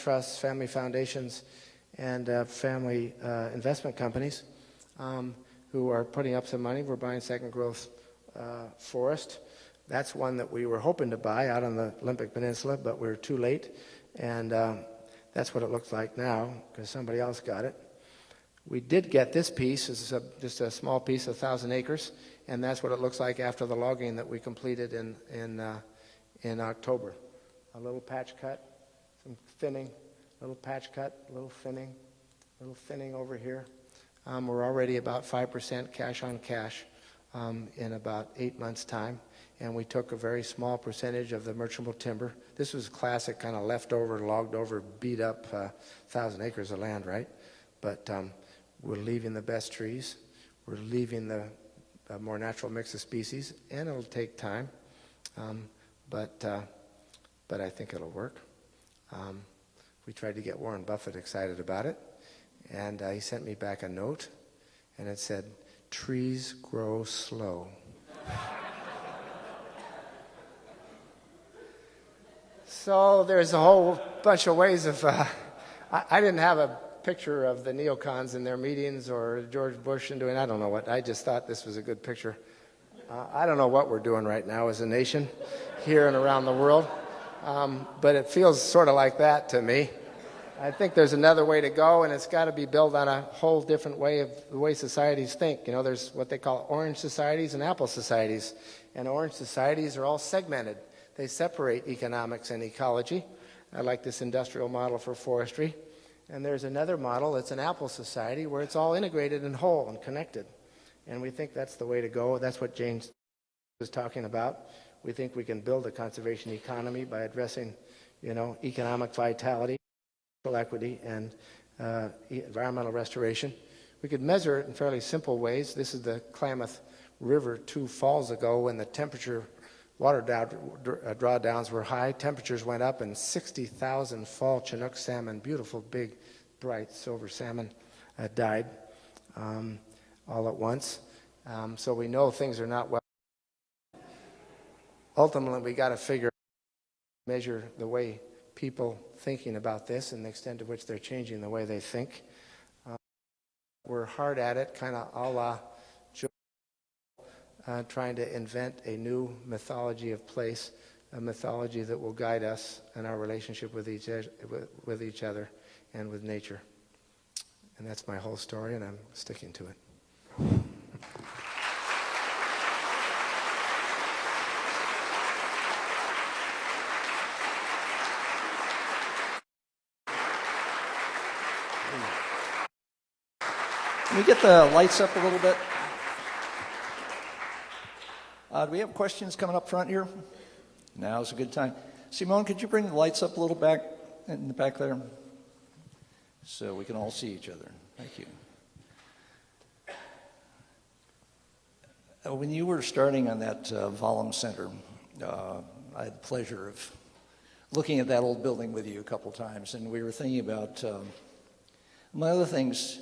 foundations, and family investment companies who are putting up some money. We're buying Second Growth Forest. That's one that we were hoping to buy out on the Olympic Peninsula, but we were too late, and that's what it looks like now because somebody else got it. We did get this piece. It's just a small piece, 1,000 acres, and that's what it looks like after the logging that we completed in October. A little patch cut, some thinning, little patch cut, little thinning over here. We're already about 5% cash on cash in about 8 months' time, and we took a very small percentage of the merchantable timber. This was classic kind of leftover, logged over, beat up 1,000 acres of land, right? But we're leaving the best trees. We're leaving the more natural mix of species, and it'll take time, but I think it'll work. We tried to get Warren Buffett excited about it, and he sent me back a note, and it said, "Trees grow slow." So there's a whole bunch of ways of, I didn't have a picture of the neocons in their meetings or George Bush and doing, I don't know what, I just thought this was a good picture. I don't know what we're doing right now as a nation here and around the world, but it feels sort of like that to me. I think there's another way to go, and it's got to be built on a whole different way of the way societies think. You know, there's what they call orange societies and apple societies, and orange societies are all segmented. They separate economics and ecology. I like this industrial model for forestry. And there's another model, it's an apple society, where it's all integrated and whole and connected. And we think that's the way to go. That's what James was talking about. We think we can build a conservation economy by addressing, you know, economic vitality, social equity, and environmental restoration. We could measure it in fairly simple ways. This is the Klamath River 2 falls ago when the water drawdowns were high. Temperatures went up, and 60,000 fall Chinook salmon, beautiful, big, bright silver salmon, died all at once. So we know things are not well. Ultimately, we got to measure the way people thinking about this and the extent to which they're changing the way they think. We're hard at it, kind of a la trying to invent a new mythology of place, a mythology that will guide us in our relationship with each other and with nature. And that's my whole story, and I'm sticking to it. Can we get the lights up a little bit? Do we have questions coming up front here? Now's a good time. Simone, could you bring the lights up a little back in the back there? So we can all see each other. Thank you. When you were starting on that Volume Center, I had the pleasure of looking at that old building with you a couple times, and we were thinking about, among other things,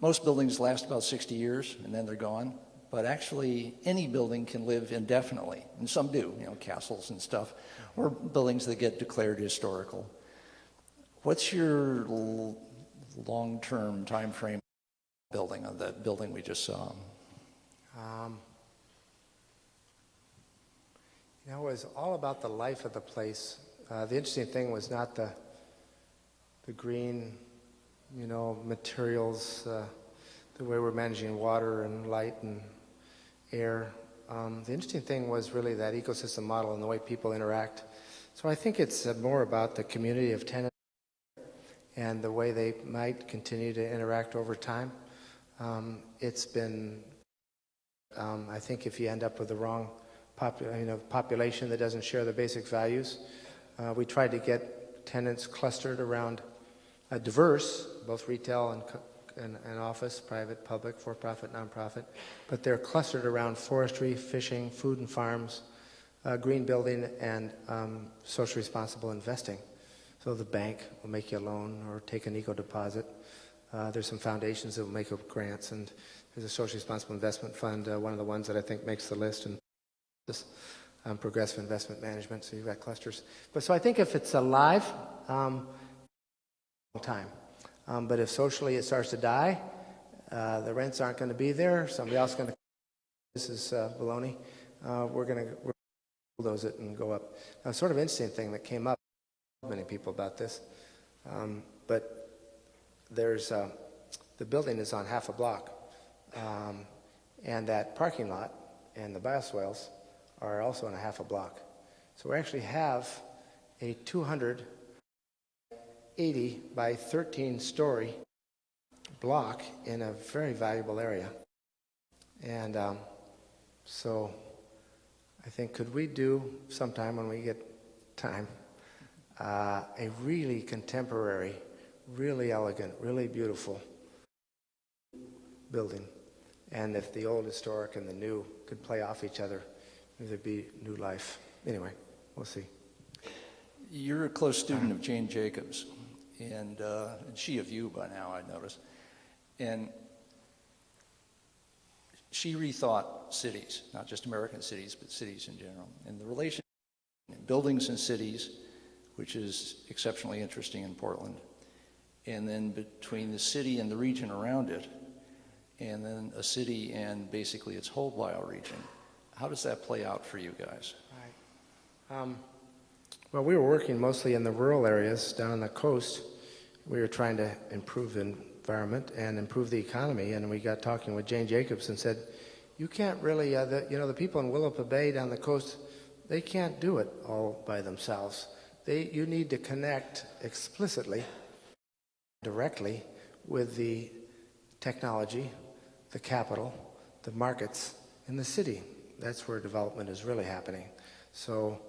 most buildings last about 60 years, and then they're gone. But actually, any building can live indefinitely, and some do, you know, castles and stuff, or buildings that get declared historical. What's your long-term time frame building on that building we just saw? You know, it was all about the life of the place. The interesting thing was not the green, you know, materials, the way we're managing water and light and air. The interesting thing was really that ecosystem model and the way people interact. So I think it's more about the community of tenants and the way they might continue to interact over time. It's been, I think if you end up with the wrong population that doesn't share the basic values, we tried to get tenants clustered around diverse, both retail and office, private, public, for-profit, nonprofit, but they're clustered around forestry, fishing, food and farms, green building, and socially responsible investing. So the bank will make you a loan or take an eco-deposit. There's some foundations that will make up grants, and there's a socially responsible investment fund, one of the ones that I think makes the list, and this progressive investment management, so you've got clusters. But so I think if it's alive, long time. But if socially it starts to die, the rents aren't going to be there, somebody else is going to, this is baloney, we're going to bulldoze it and go up. Now, sort of interesting thing that came up, many people about this, but there's, the building is on half a block, and that parking lot and the bioswales are also on a half a block. So we actually have a 280 by 13 story block in a very valuable area. And so I think, could we do sometime when we get time, a really contemporary, really elegant, really beautiful building? And if the old historic and the new could play off each other, there'd be new life. Anyway, we'll see. You're a close student of Jane Jacobs, and she of you by now, I notice. And she rethought cities, not just American cities, but cities in general. And the relation in buildings and cities, which is exceptionally interesting in Portland, and then between the city and the region around it, and then a city and basically its whole bioregion. How does that play out for you guys? Right. Well, we were working mostly in the rural areas down on the coast. We were trying to improve the environment and improve the economy, and we got talking with Jane Jacobs and said, you can't really, the people in Willapa Bay down the coast, they can't do it all by themselves. You need to connect explicitly, directly with the technology, the capital, the markets in the city. That's where development is really happening. So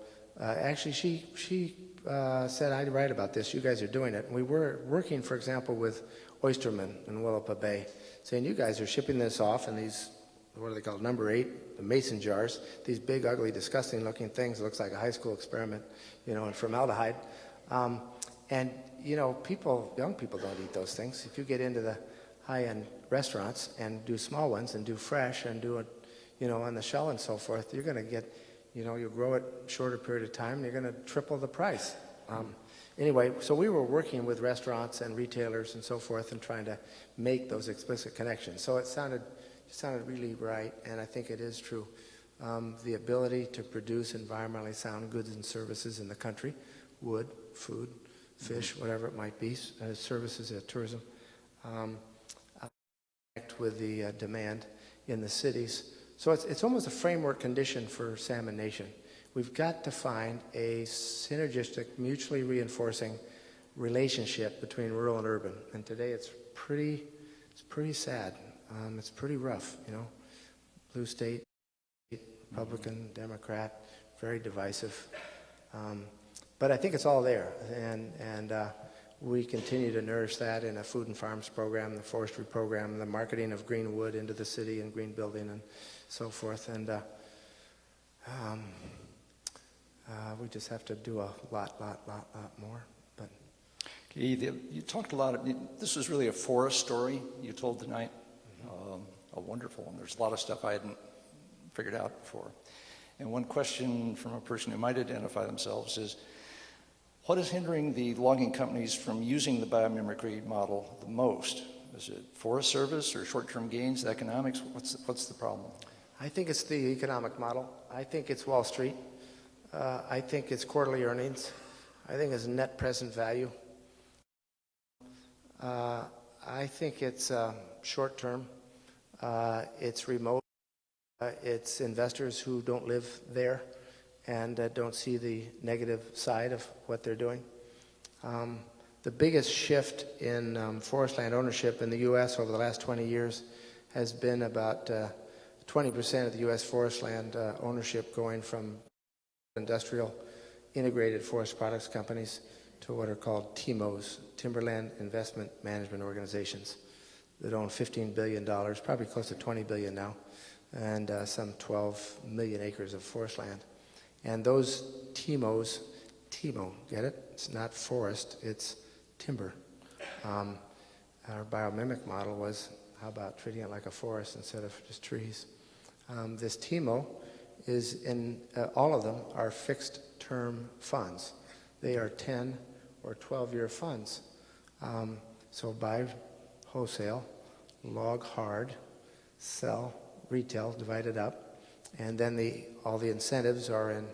actually she said, I'd write about this, you guys are doing it. And we were working, for example, with oystermen in Willapa Bay, saying you guys are shipping this off in these, what are they called, number 8, the mason jars, these big, ugly, disgusting looking things. It looks like a high school experiment, in formaldehyde. And, young people don't eat those things. If you get into the high-end restaurants and do small ones and do fresh and do it, on the shell and so forth, you're going to get, you'll grow it a shorter period of time and you're going to triple the price. Anyway, so we were working with restaurants and retailers and so forth and trying to make those explicit connections. So it sounded really right, and I think it is true. The ability to produce environmentally sound goods and services in the country, wood, food, fish, whatever it might be, services, tourism, connect with the demand in the cities. So it's almost a framework condition for Salmon Nation. We've got to find a synergistic, mutually reinforcing relationship between rural and urban. And today it's pretty sad. It's pretty rough, Blue state, Republican, Democrat, very divisive. But I think it's all there, and we continue to nourish that in a food and farms program, the forestry program, the marketing of green wood into the city and green building and so forth. And we just have to do a lot more. But okay, you talked a lot. This was really a forest story you told tonight. A wonderful one. There's a lot of stuff I hadn't figured out before. And one question from a person who might identify themselves is, what is hindering the logging companies from using the biomimicry model the most? Is it Forest Service or short-term gains, economics? What's the problem? I think it's the economic model. I think it's Wall Street. I think it's quarterly earnings. I think it's net present value. I think it's short-term. It's remote. It's investors who don't live there and don't see the negative side of what they're doing. The biggest shift in forest land ownership in the U.S. over the last 20 years has been about 20% of the U.S. forest land ownership going from industrial integrated forest products companies to what are called TIMOs, Timberland Investment Management Organizations, that own $15 billion, probably close to $20 billion now, and some 12 million acres of forest land. And those TIMOs, TIMO, get it? It's not forest, it's timber. Our biomimic model was, how about treating it like a forest instead of just trees? This TIMO is in, all of them are fixed term funds. They are 10 or 12-year funds. So buy wholesale, log hard, sell retail, divide it up, and then all the incentives are in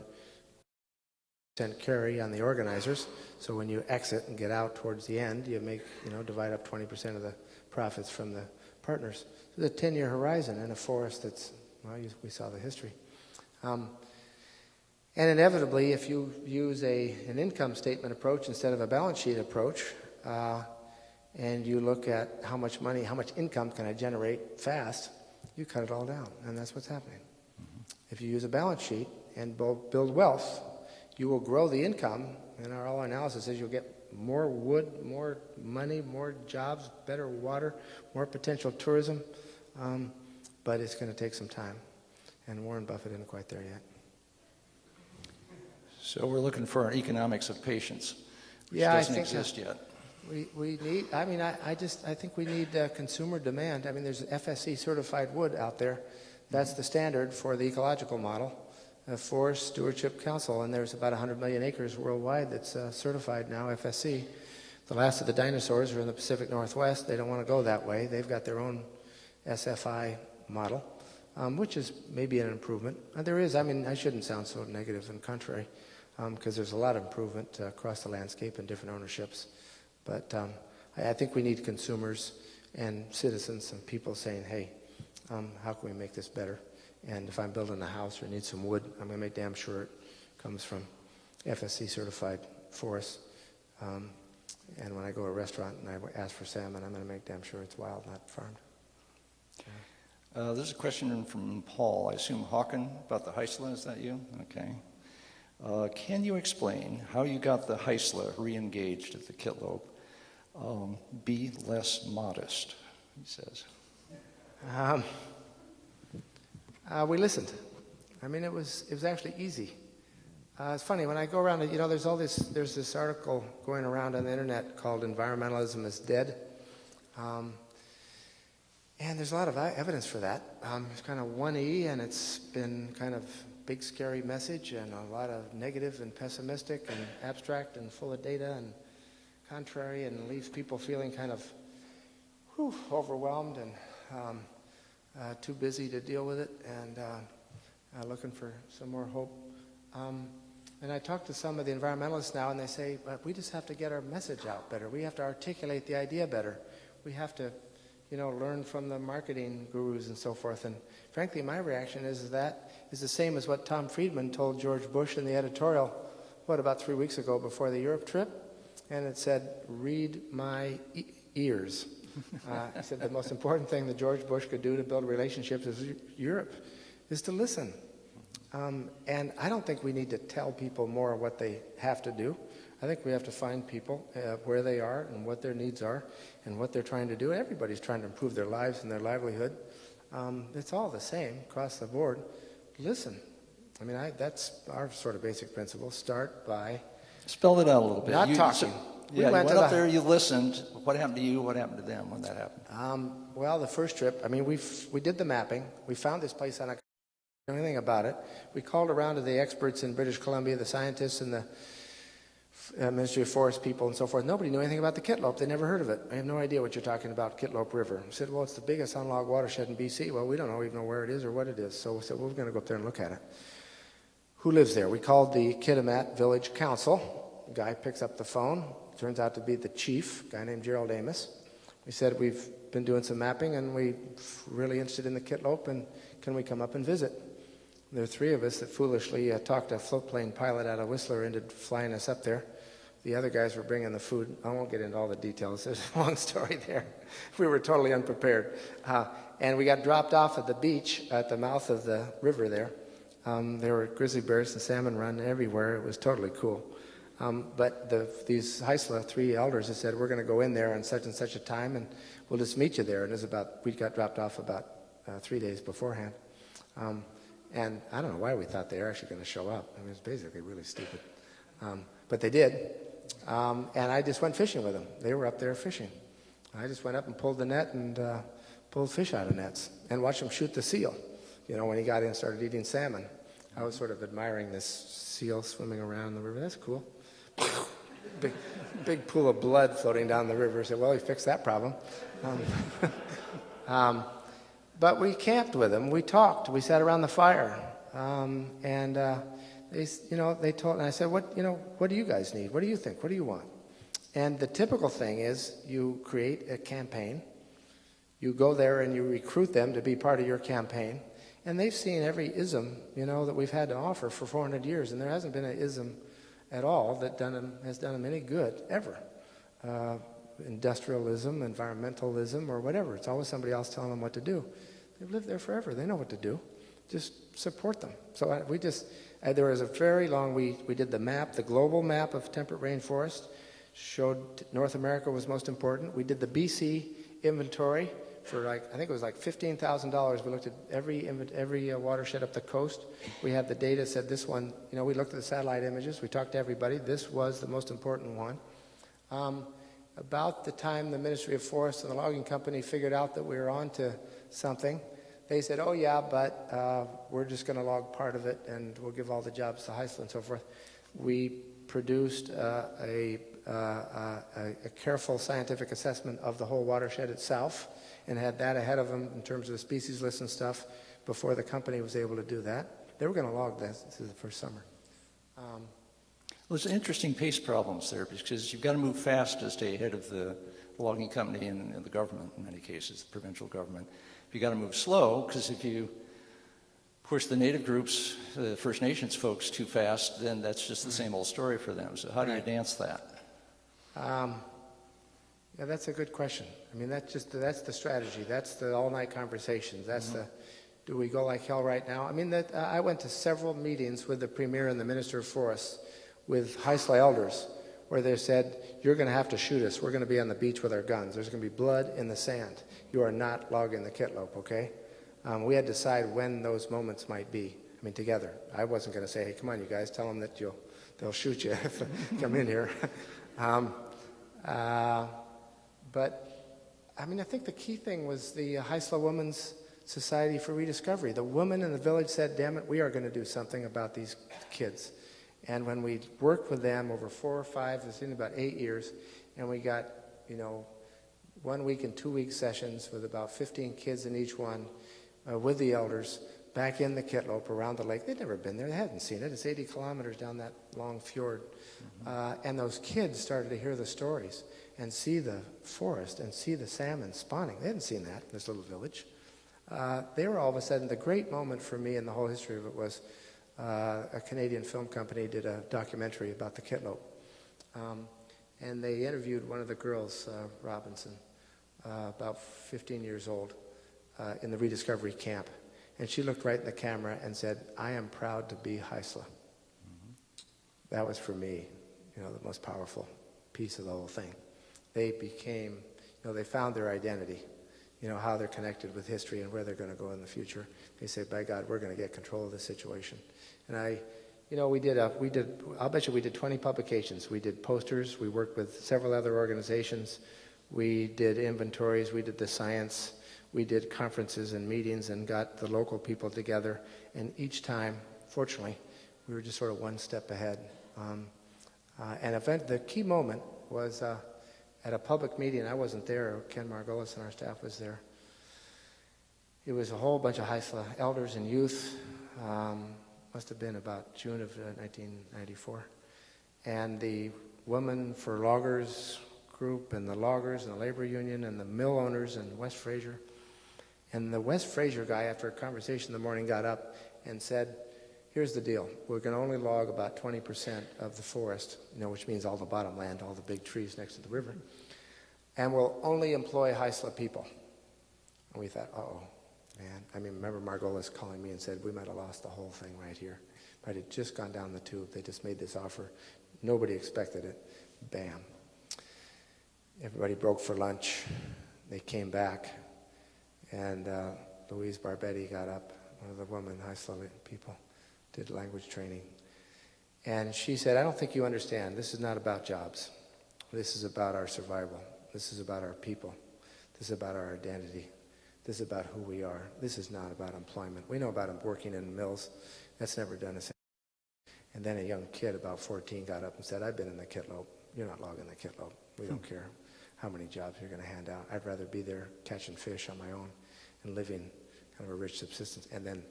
% carry on the organizers. So when you exit and get out towards the end, you make, divide up 20% of the profits from the partners. So the 10-year horizon in a forest that's, well, we saw the history. And inevitably, if you use an income statement approach instead of a balance sheet approach, and you look at how much money, how much income can I generate fast, you cut it all down, and that's what's happening. If you use a balance sheet and build wealth, you will grow the income, and all our analysis is you'll get more wood, more money, more jobs, better water, more potential tourism, but it's going to take some time, and Warren Buffett isn't quite there yet. So we're looking for an economics of patience, which doesn't exist yet. We need, I think we need consumer demand. There's FSC certified wood out there. That's the standard for the ecological model, Forest Stewardship Council, and there's about 100 million acres worldwide that's certified now, FSC. The last of the dinosaurs are in the Pacific Northwest. They don't want to go that way. They've got their own SFI model, which is maybe an improvement. There is, I shouldn't sound so negative and contrary, because there's a lot of improvement across the landscape and different ownerships. But I think we need consumers and citizens and people saying, hey, how can we make this better? And if I'm building a house or need some wood, I'm going to make damn sure it comes from FSC certified forests. And when I go to a restaurant and I ask for salmon, I'm going to make damn sure it's wild, not farmed. There's a question from Paul, I assume Hawken, about the Heisla. Is that you? Okay. Can you explain how you got the Heisla re-engaged at the Kitlope? Be less modest, he says. We listened. It was actually easy. It's funny, when I go around, there's this article going around on the internet called Environmentalism is Dead. And there's a lot of evidence for that. It's kind of 1E, and it's been kind of big, scary message, and a lot of negative and pessimistic and abstract and full of data and contrary, and leaves people feeling kind of overwhelmed and too busy to deal with it, and looking for some more hope. And I talk to some of the environmentalists now, and they say, but we just have to get our message out better. We have to articulate the idea better. We have to, learn from the marketing gurus and so forth. And frankly, my reaction is that is the same as what Tom Friedman told George Bush in the editorial, about 3 weeks ago before the Europe trip? And it said, read my ears. He said the most important thing that George Bush could do to build relationships with Europe is to listen. And I don't think we need to tell people more what they have to do. I think we have to find people where they are and what their needs are and what they're trying to do. Everybody's trying to improve their lives and their livelihood. It's all the same across the board. Listen. That's our sort of basic principle. Start by... Spell it out a little bit. Not talking. You went up there, you listened. What happened to you? What happened to them when that happened? Well, the first trip, we did the mapping. We found this place on anything about it. We called around to the experts in British Columbia, the scientists and the Ministry of Forest people and so forth. Nobody knew anything about the Kitlope. They never heard of it. I have no idea what you're talking about, Kitlope River. I said, well, it's the biggest unlogged watershed in BC. Well, we don't even know where it is or what it is. So we said, well, we're going to go up there and look at it. Who lives there? We called the Kitimat Village Council. The guy picks up the phone. Turns out to be the chief, a guy named Gerald Amos. We said, we've been doing some mapping and we're really interested in the Kitlope, and can we come up and visit? There were three of us that foolishly talked a float plane pilot out of Whistler into flying us up there. The other guys were bringing the food. I won't get into all the details. There's a long story there. We were totally unprepared. And we got dropped off at the beach at the mouth of the river there. There were grizzly bears and salmon running everywhere. It was totally cool. But these Heisla, three elders, had said, we're going to go in there on such and such a time, and we'll just meet you there. And it was we got dropped off about 3 days beforehand. And I don't know why we thought they were actually going to show up. I mean, it was basically really stupid. But they did. And I just went fishing with them. They were up there fishing. I just went up and pulled the net and pulled fish out of nets and watched them shoot the seal. You know, when he got in and started eating salmon, I was sort of admiring this seal swimming around the river. That's cool. Big pool of blood floating down the river. I said, well, he fixed that problem. But we camped with him. We talked. We sat around the fire. They told, and I said, what do you guys need? What do you think? What do you want? And the typical thing is you create a campaign. You go there and you recruit them to be part of your campaign. And they've seen every ism, that we've had to offer for 400 years. And there hasn't been an ism at all that has done them any good, ever. Industrialism, environmentalism, or whatever. It's always somebody else telling them what to do. They've lived there forever. They know what to do. Just support them. So there was a very long, we did the map, the global map of temperate rainforest, showed North America was most important. We did the BC inventory for I think it was like $15,000. We looked at every watershed up the coast. We had the data, said this one, we looked at the satellite images, we talked to everybody. This was the most important one. About the time the Ministry of Forests and the logging company figured out that we were on to something, they said, oh yeah, but we're just going to log part of it and we'll give all the jobs to Heisla and so forth. We produced a careful scientific assessment of the whole watershed itself and had that ahead of them in terms of the species list and stuff before the company was able to do that. They were going to log this the first summer. Well, there's interesting pace problems there because you've got to move fast to stay ahead of the logging company and the government in many cases, the provincial government. You've got to move slow because if you push the native groups, the First Nations folks too fast, then that's just the same old story for them. So how do you dance that? Yeah, that's a good question. I mean, that's the strategy. That's the all-night conversations. That's do we go like hell right now? I mean, I went to several meetings with the Premier and the Minister of Forests with Heisla elders where they said, you're going to have to shoot us. We're going to be on the beach with our guns. There's going to be blood in the sand. You are not logging the kitlope, okay? We had to decide when those moments might be. I mean, together. I wasn't going to say, hey, come on, you guys, tell them that they'll shoot you if you come in here. But, I mean, I think the key thing was the Heisla Women's Society for Rediscovery. The women in the village said, damn it, we are going to do something about these kids. And when we worked with them over 4 or 5, it's been about 8 years, and we got, 1 week and 2 week sessions with about 15 kids in each one with the elders back in the Kitlope around the lake. They'd never been there. They hadn't seen it. It's 80 kilometers down that long fjord. And those kids started to hear the stories and see the forest and see the salmon spawning. They hadn't seen that in this little village. They were all of a sudden, the great moment for me in the whole history of it was a Canadian film company did a documentary about the Kitlope. And they interviewed one of the girls, Robinson, about 15 years old, in the rediscovery camp. And she looked right in the camera and said, I am proud to be Heisla. That was for me, the most powerful piece of the whole thing. They became, they found their identity, how they're connected with history and where they're going to go in the future. They say, by God, we're going to get control of this situation. And I'll bet you we did 20 publications. We did posters. We worked with several other organizations. We did inventories. We did the science. We did conferences and meetings and got the local people together. And each time, fortunately, we were just sort of one step ahead. The key moment was at a public meeting. I wasn't there. Ken Margolis and our staff was there. It was a whole bunch of Heisla elders and youth. Must have been about June of 1994. And the Women for Loggers group and the loggers and the labor union and the mill owners in West Fraser. And the West Fraser guy, after a conversation in the morning, got up and said, here's the deal. We're going to only log about 20% of the forest, which means all the bottom land, all the big trees next to the river. And we'll only employ Haisla people. And we thought, uh-oh, man. I mean, remember Margolis calling me and said, we might have lost the whole thing right here. But it had just gone down the tube. They just made this offer. Nobody expected it. Bam. Everybody broke for lunch. They came back. And Louise Barbetti got up, one of the women, Haisla people, did language training. And she said, I don't think you understand. This is not about jobs. This is about our survival. This is about our people. This is about our identity. This is about who we are. This is not about employment. We know about working in mills. That's never done us. And then a young kid, about 14, got up and said, I've been in the Kitlope. You're not logging the Kitlope. We don't care how many jobs you're going to hand out. I'd rather be there catching fish on my own and living kind of a rich subsistence. And then,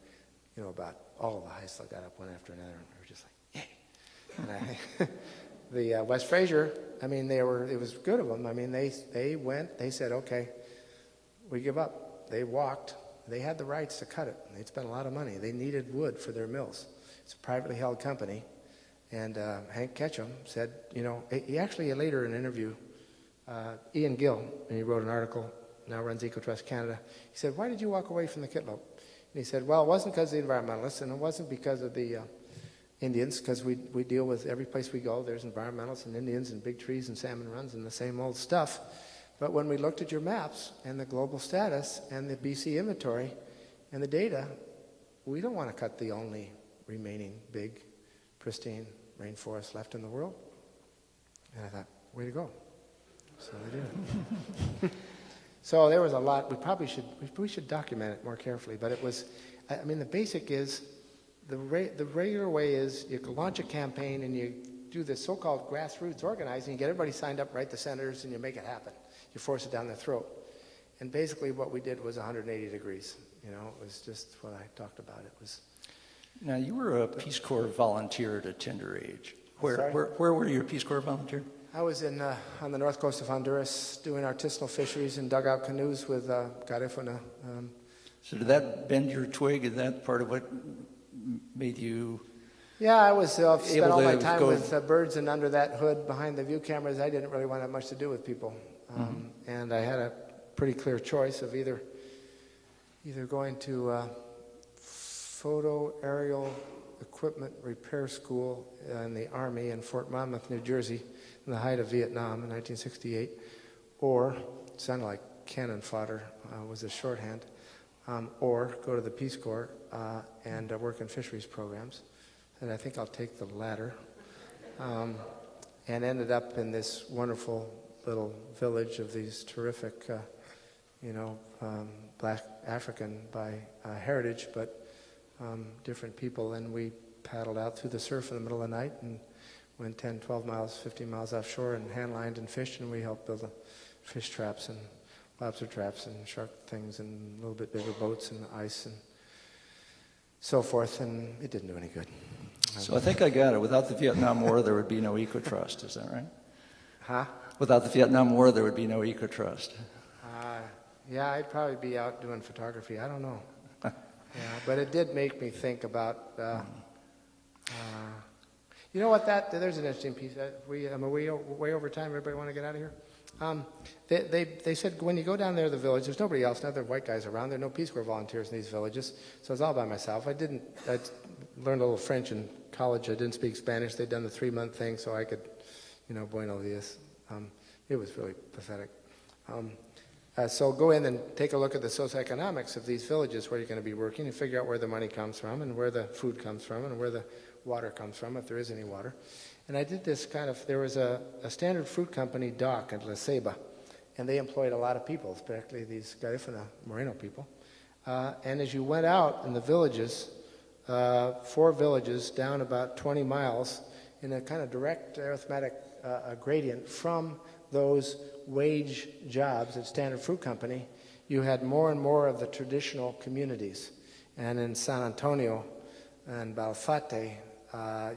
about all of the Haisla got up one after another, and we were just like, yay. And the West Fraser, I mean, it was good of them. I mean, they went, they said, okay, we give up. They walked. They had the rights to cut it. They'd spent a lot of money. They needed wood for their mills. It's a privately held company. And Hank Ketchum said, he actually later in an interview, Ian Gill, and he wrote an article, now runs Ecotrust Canada. He said, why did you walk away from the Kitlope? And he said, well, it wasn't because of the environmentalists, and it wasn't because of the Indians, because we deal with every place we go, there's environmentalists and Indians and big trees and salmon runs and the same old stuff. But when we looked at your maps and the global status and the BC inventory and the data, we don't want to cut the only remaining big, pristine rainforest left in the world. And I thought, way to go. So they did. So there was a lot. We should document it more carefully. But it was, I mean, the basic is, the regular way is you launch a campaign and you do this so-called grassroots organizing. You get everybody signed up, write the senators, and you make it happen. You force it down their throat. And basically what we did was 180 degrees. It was just what I talked about. It was. Now, you were a Peace Corps volunteer at a tender age. Sorry? Where were you a Peace Corps volunteer? I was on the north coast of Honduras doing artisanal fisheries and dugout canoes with Garifuna. So did that bend your twig? Is that part of what made you? Yeah, I was spent all my time go with birds, and under that hood behind the view cameras, I didn't really want to have much to do with people. And I had a pretty clear choice of either going to photo aerial equipment repair school in the Army in Fort Monmouth, New Jersey, in the height of Vietnam in 1968, or it sounded like cannon fodder was a shorthand, or go to the Peace Corps and work in fisheries programs. And I think I'll take the latter, and ended up in this wonderful little village of these terrific, black African by heritage, but different people. And we paddled out through the surf in the middle of the night and went 10, 12 miles, 15 miles offshore and hand-lined and fished, and we helped build fish traps and lobster traps and shark things and a little bit bigger boats and ice and so forth, and it didn't do any good. So I think I got it. Without the Vietnam War, there would be no Ecotrust. Is that right? Huh? Without the Vietnam War, there would be no Ecotrust. Yeah, I'd probably be out doing photography. I don't know. Yeah, but it did make me think about. You know what? There's an interesting piece. Way over time. Everybody want to get out of here? They said when you go down there to the village, there's nobody else. No other white guys around. There are no Peace Corps volunteers in these villages, so I was all by myself. I learned a little French in college. I didn't speak Spanish. They'd done the 3-month thing, so I could, buenos dias. It was really pathetic. So go in and take a look at the socioeconomics of these villages where you're going to be working and figure out where the money comes from and where the food comes from and where the water comes from, if there is any water. And I did this there was a standard fruit company dock at La Ceiba, and they employed a lot of people, particularly these Garifuna Moreno people. And as you went out in the villages, 4 villages down about 20 miles in a kind of direct arithmetic gradient from those wage jobs at Standard Fruit Company, you had more and more of the traditional communities. And in San Antonio and Balfate,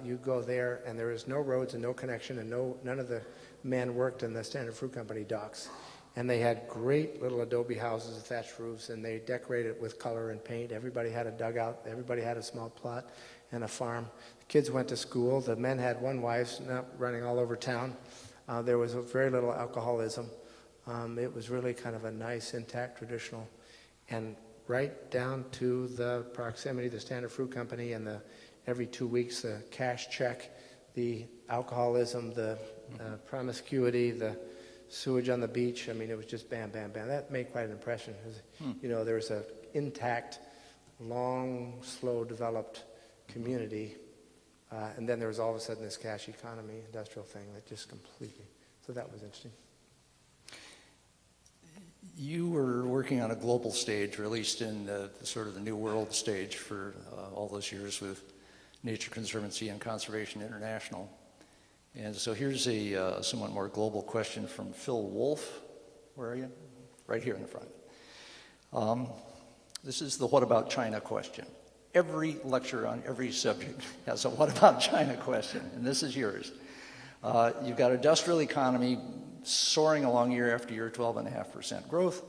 you go there and there is no roads and no connection, and none of the men worked in the Standard Fruit Company docks. And they had great little adobe houses with thatched roofs, and they decorated it with color and paint. Everybody had a dugout. Everybody had a small plot and a farm. The kids went to school. The men had one wife, not running all over town. There was very little alcoholism. It was really kind of a nice, intact, traditional, and right down to the proximity, the Standard Fruit Company, and every 2 weeks, the cash check, the alcoholism, the promiscuity, the sewage on the beach. I mean, it was just bam, bam, bam. That made quite an impression. You know, there was an intact, long, slow developed community, and then there was all of a sudden this cash economy, industrial thing that just completely, so that was interesting. You were working on a global stage, or at least in the sort of the New World stage for all those years with Nature Conservancy and Conservation International. And so here's a somewhat more global question from Phil Wolf. Where are you? Right here in the front. This is the what about China question. Every lecture on every subject has a what about China question, and this is yours. You've got an industrial economy soaring along year after year, 12.5% growth.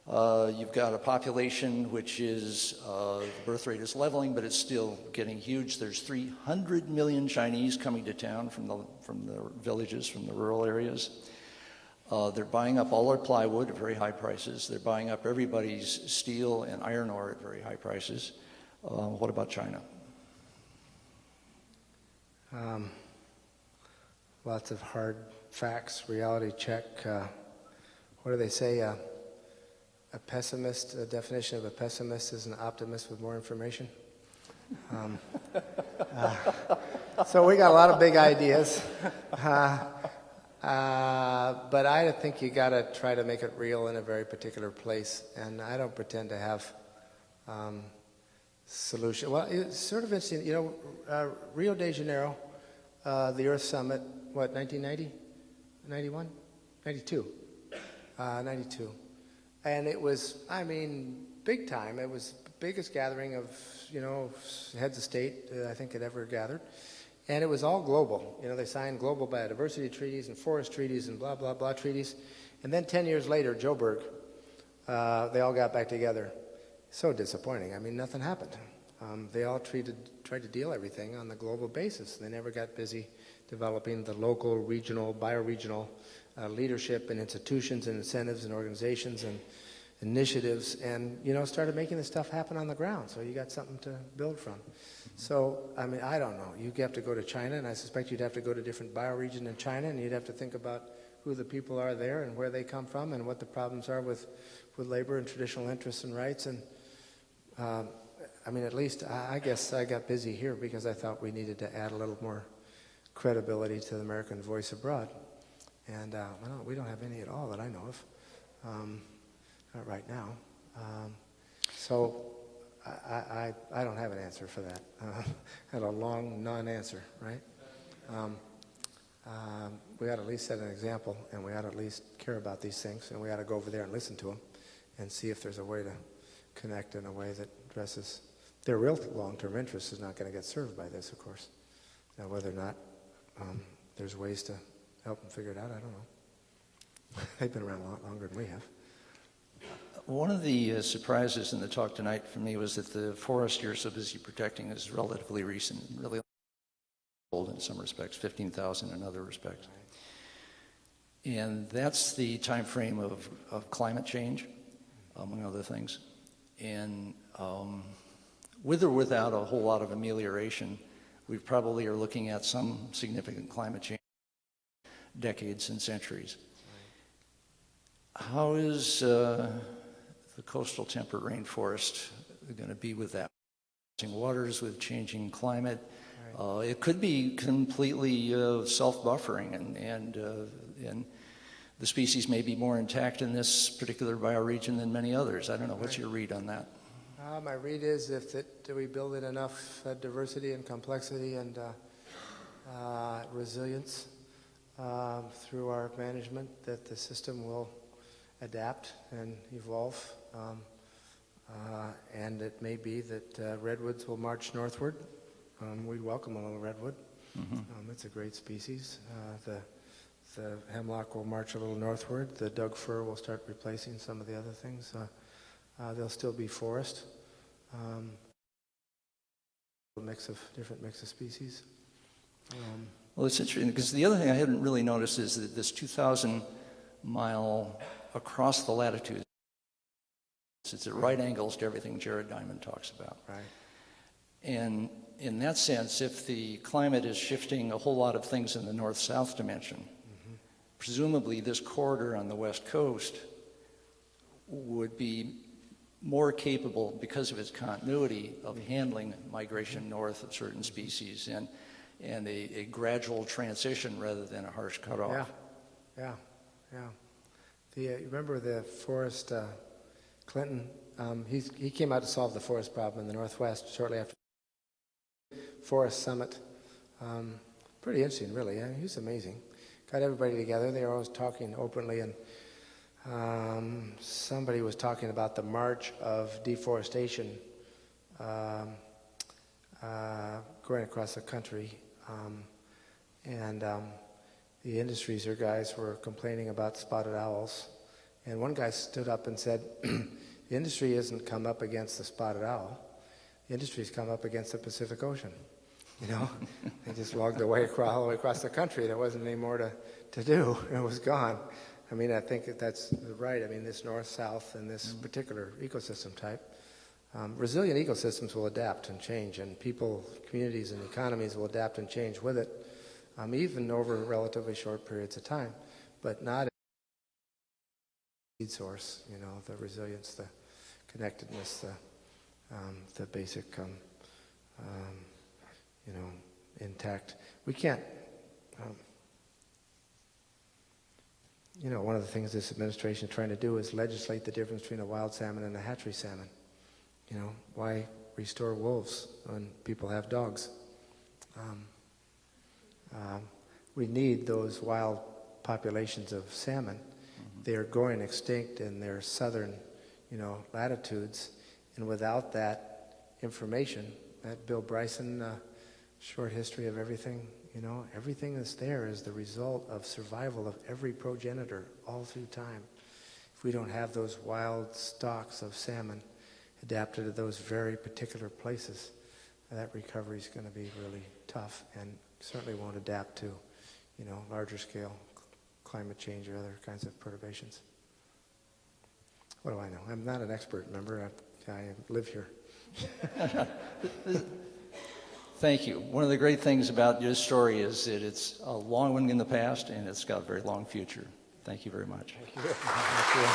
You've got a population which is, the birth rate is leveling, but it's still getting huge. There's 300 million Chinese coming to town from the villages, from the rural areas. They're buying up all our plywood at very high prices. They're buying up everybody's steel and iron ore at very high prices. What about China? Lots of hard facts, reality check. What do they say? A pessimist, a definition of a pessimist is an optimist with more information. So we got a lot of big ideas. But I think you got to try to make it real in a very particular place. And I don't pretend to have solution. Well, it's sort of interesting. You know, Rio de Janeiro, the Earth Summit, what, 1990? 91? 92. 92. And it was, I mean, big time. It was the biggest gathering of, you know, heads of state I think had ever gathered. And it was all global. You know, they signed global biodiversity treaties and forest treaties and blah, blah, blah treaties. And then 10 years later, Joburg, they all got back together. So disappointing. I mean, nothing happened. They all tried to deal everything on the global basis. They never got busy developing the local, regional, bioregional leadership and institutions and incentives and organizations and initiatives, and, you know, started making this stuff happen on the ground. So you got something to build from. So, I mean, I don't know. You have to go to China, and I suspect you'd have to go to different bioregion in China, and you'd have to think about who the people are there and where they come from and what the problems are with labor and traditional interests and rights. And I mean, at least I guess I got busy here because I thought we needed to add a little more credibility to the American voice abroad. And we don't have any at all that I know of, not right now. So I don't have an answer for that. Had a long non-answer, right? We ought to at least set an example, and we ought to at least care about these things, and we ought to go over there and listen to them and see if there's a way to connect in a way that addresses their real long-term interest is not going to get served by this, of course. Now, whether or not there's ways to help them figure it out, I don't know. They've been around a lot longer than we have. One of the surprises in the talk tonight for me was that the forest you're so busy protecting is relatively recent, really old in some respects, 15,000 in other respects. And that's the time frame of climate change, among other things. And with or without a whole lot of amelioration, we probably are looking at some significant climate change decades and centuries. How is the coastal temperate rainforest going to be with that? Changing waters, with changing climate. Right. It could be completely self-buffering, and the species may be more intact in this particular bioregion than many others. I don't know. What's your read on that? My read is do we build in enough diversity and complexity and resilience through our management that the system will adapt and evolve. And it may be that redwoods will march northward. We'd welcome a little redwood. Mm-hmm. It's a great species. The the hemlock will march a little northward. The Doug fir will start replacing some of the other things. There'll still be forest. Different mix of species. Well, it's interesting because the other thing I hadn't really noticed is that this 2,000 mile across the latitude, it's at right angles to everything Jared Diamond talks about. Right. And in that sense, if the climate is shifting a whole lot of things in the north-south dimension, presumably this corridor on the west coast would be more capable, because of its continuity, of handling migration north of certain species and a gradual transition rather than a harsh cutoff. Yeah. Remember the forest, Clinton, he came out to solve the forest problem in the Northwest shortly after the Forest Summit. Pretty interesting, really. He was amazing. Got everybody together. They were always talking openly, and somebody was talking about the march of deforestation going across the country, and the industries or guys were complaining about spotted owls, and one guy stood up and said, the industry hasn't come up against the spotted owl, the industry's come up against the Pacific Ocean. They just logged away all the way across the country. There wasn't any more to do. It was gone. I mean, I think that's right. I mean, this north-south and this particular ecosystem type, resilient ecosystems will adapt and change, and people, communities, and economies will adapt and change with it, even over relatively short periods of time, but not seed source, the resilience, the connectedness, the basic, intact. We can't, one of the things this administration is trying to do is legislate the difference between a wild salmon and a hatchery salmon. Why restore wolves when people have dogs? We need those wild populations of salmon. They are going extinct in their southern, latitudes, and without that information, that Bill Bryson short history of everything, everything that's there is the result of survival of every progenitor all through time. If we don't have those wild stocks of salmon adapted to those very particular places, that recovery is going to be really tough and certainly won't adapt to, larger scale climate change or other kinds of perturbations. What do I know? I'm not an expert, remember? I live here. Thank you. One of the great things about your story is that it's a long one in the past and it's got a very long future. Thank you very much. Thank you. Thank you.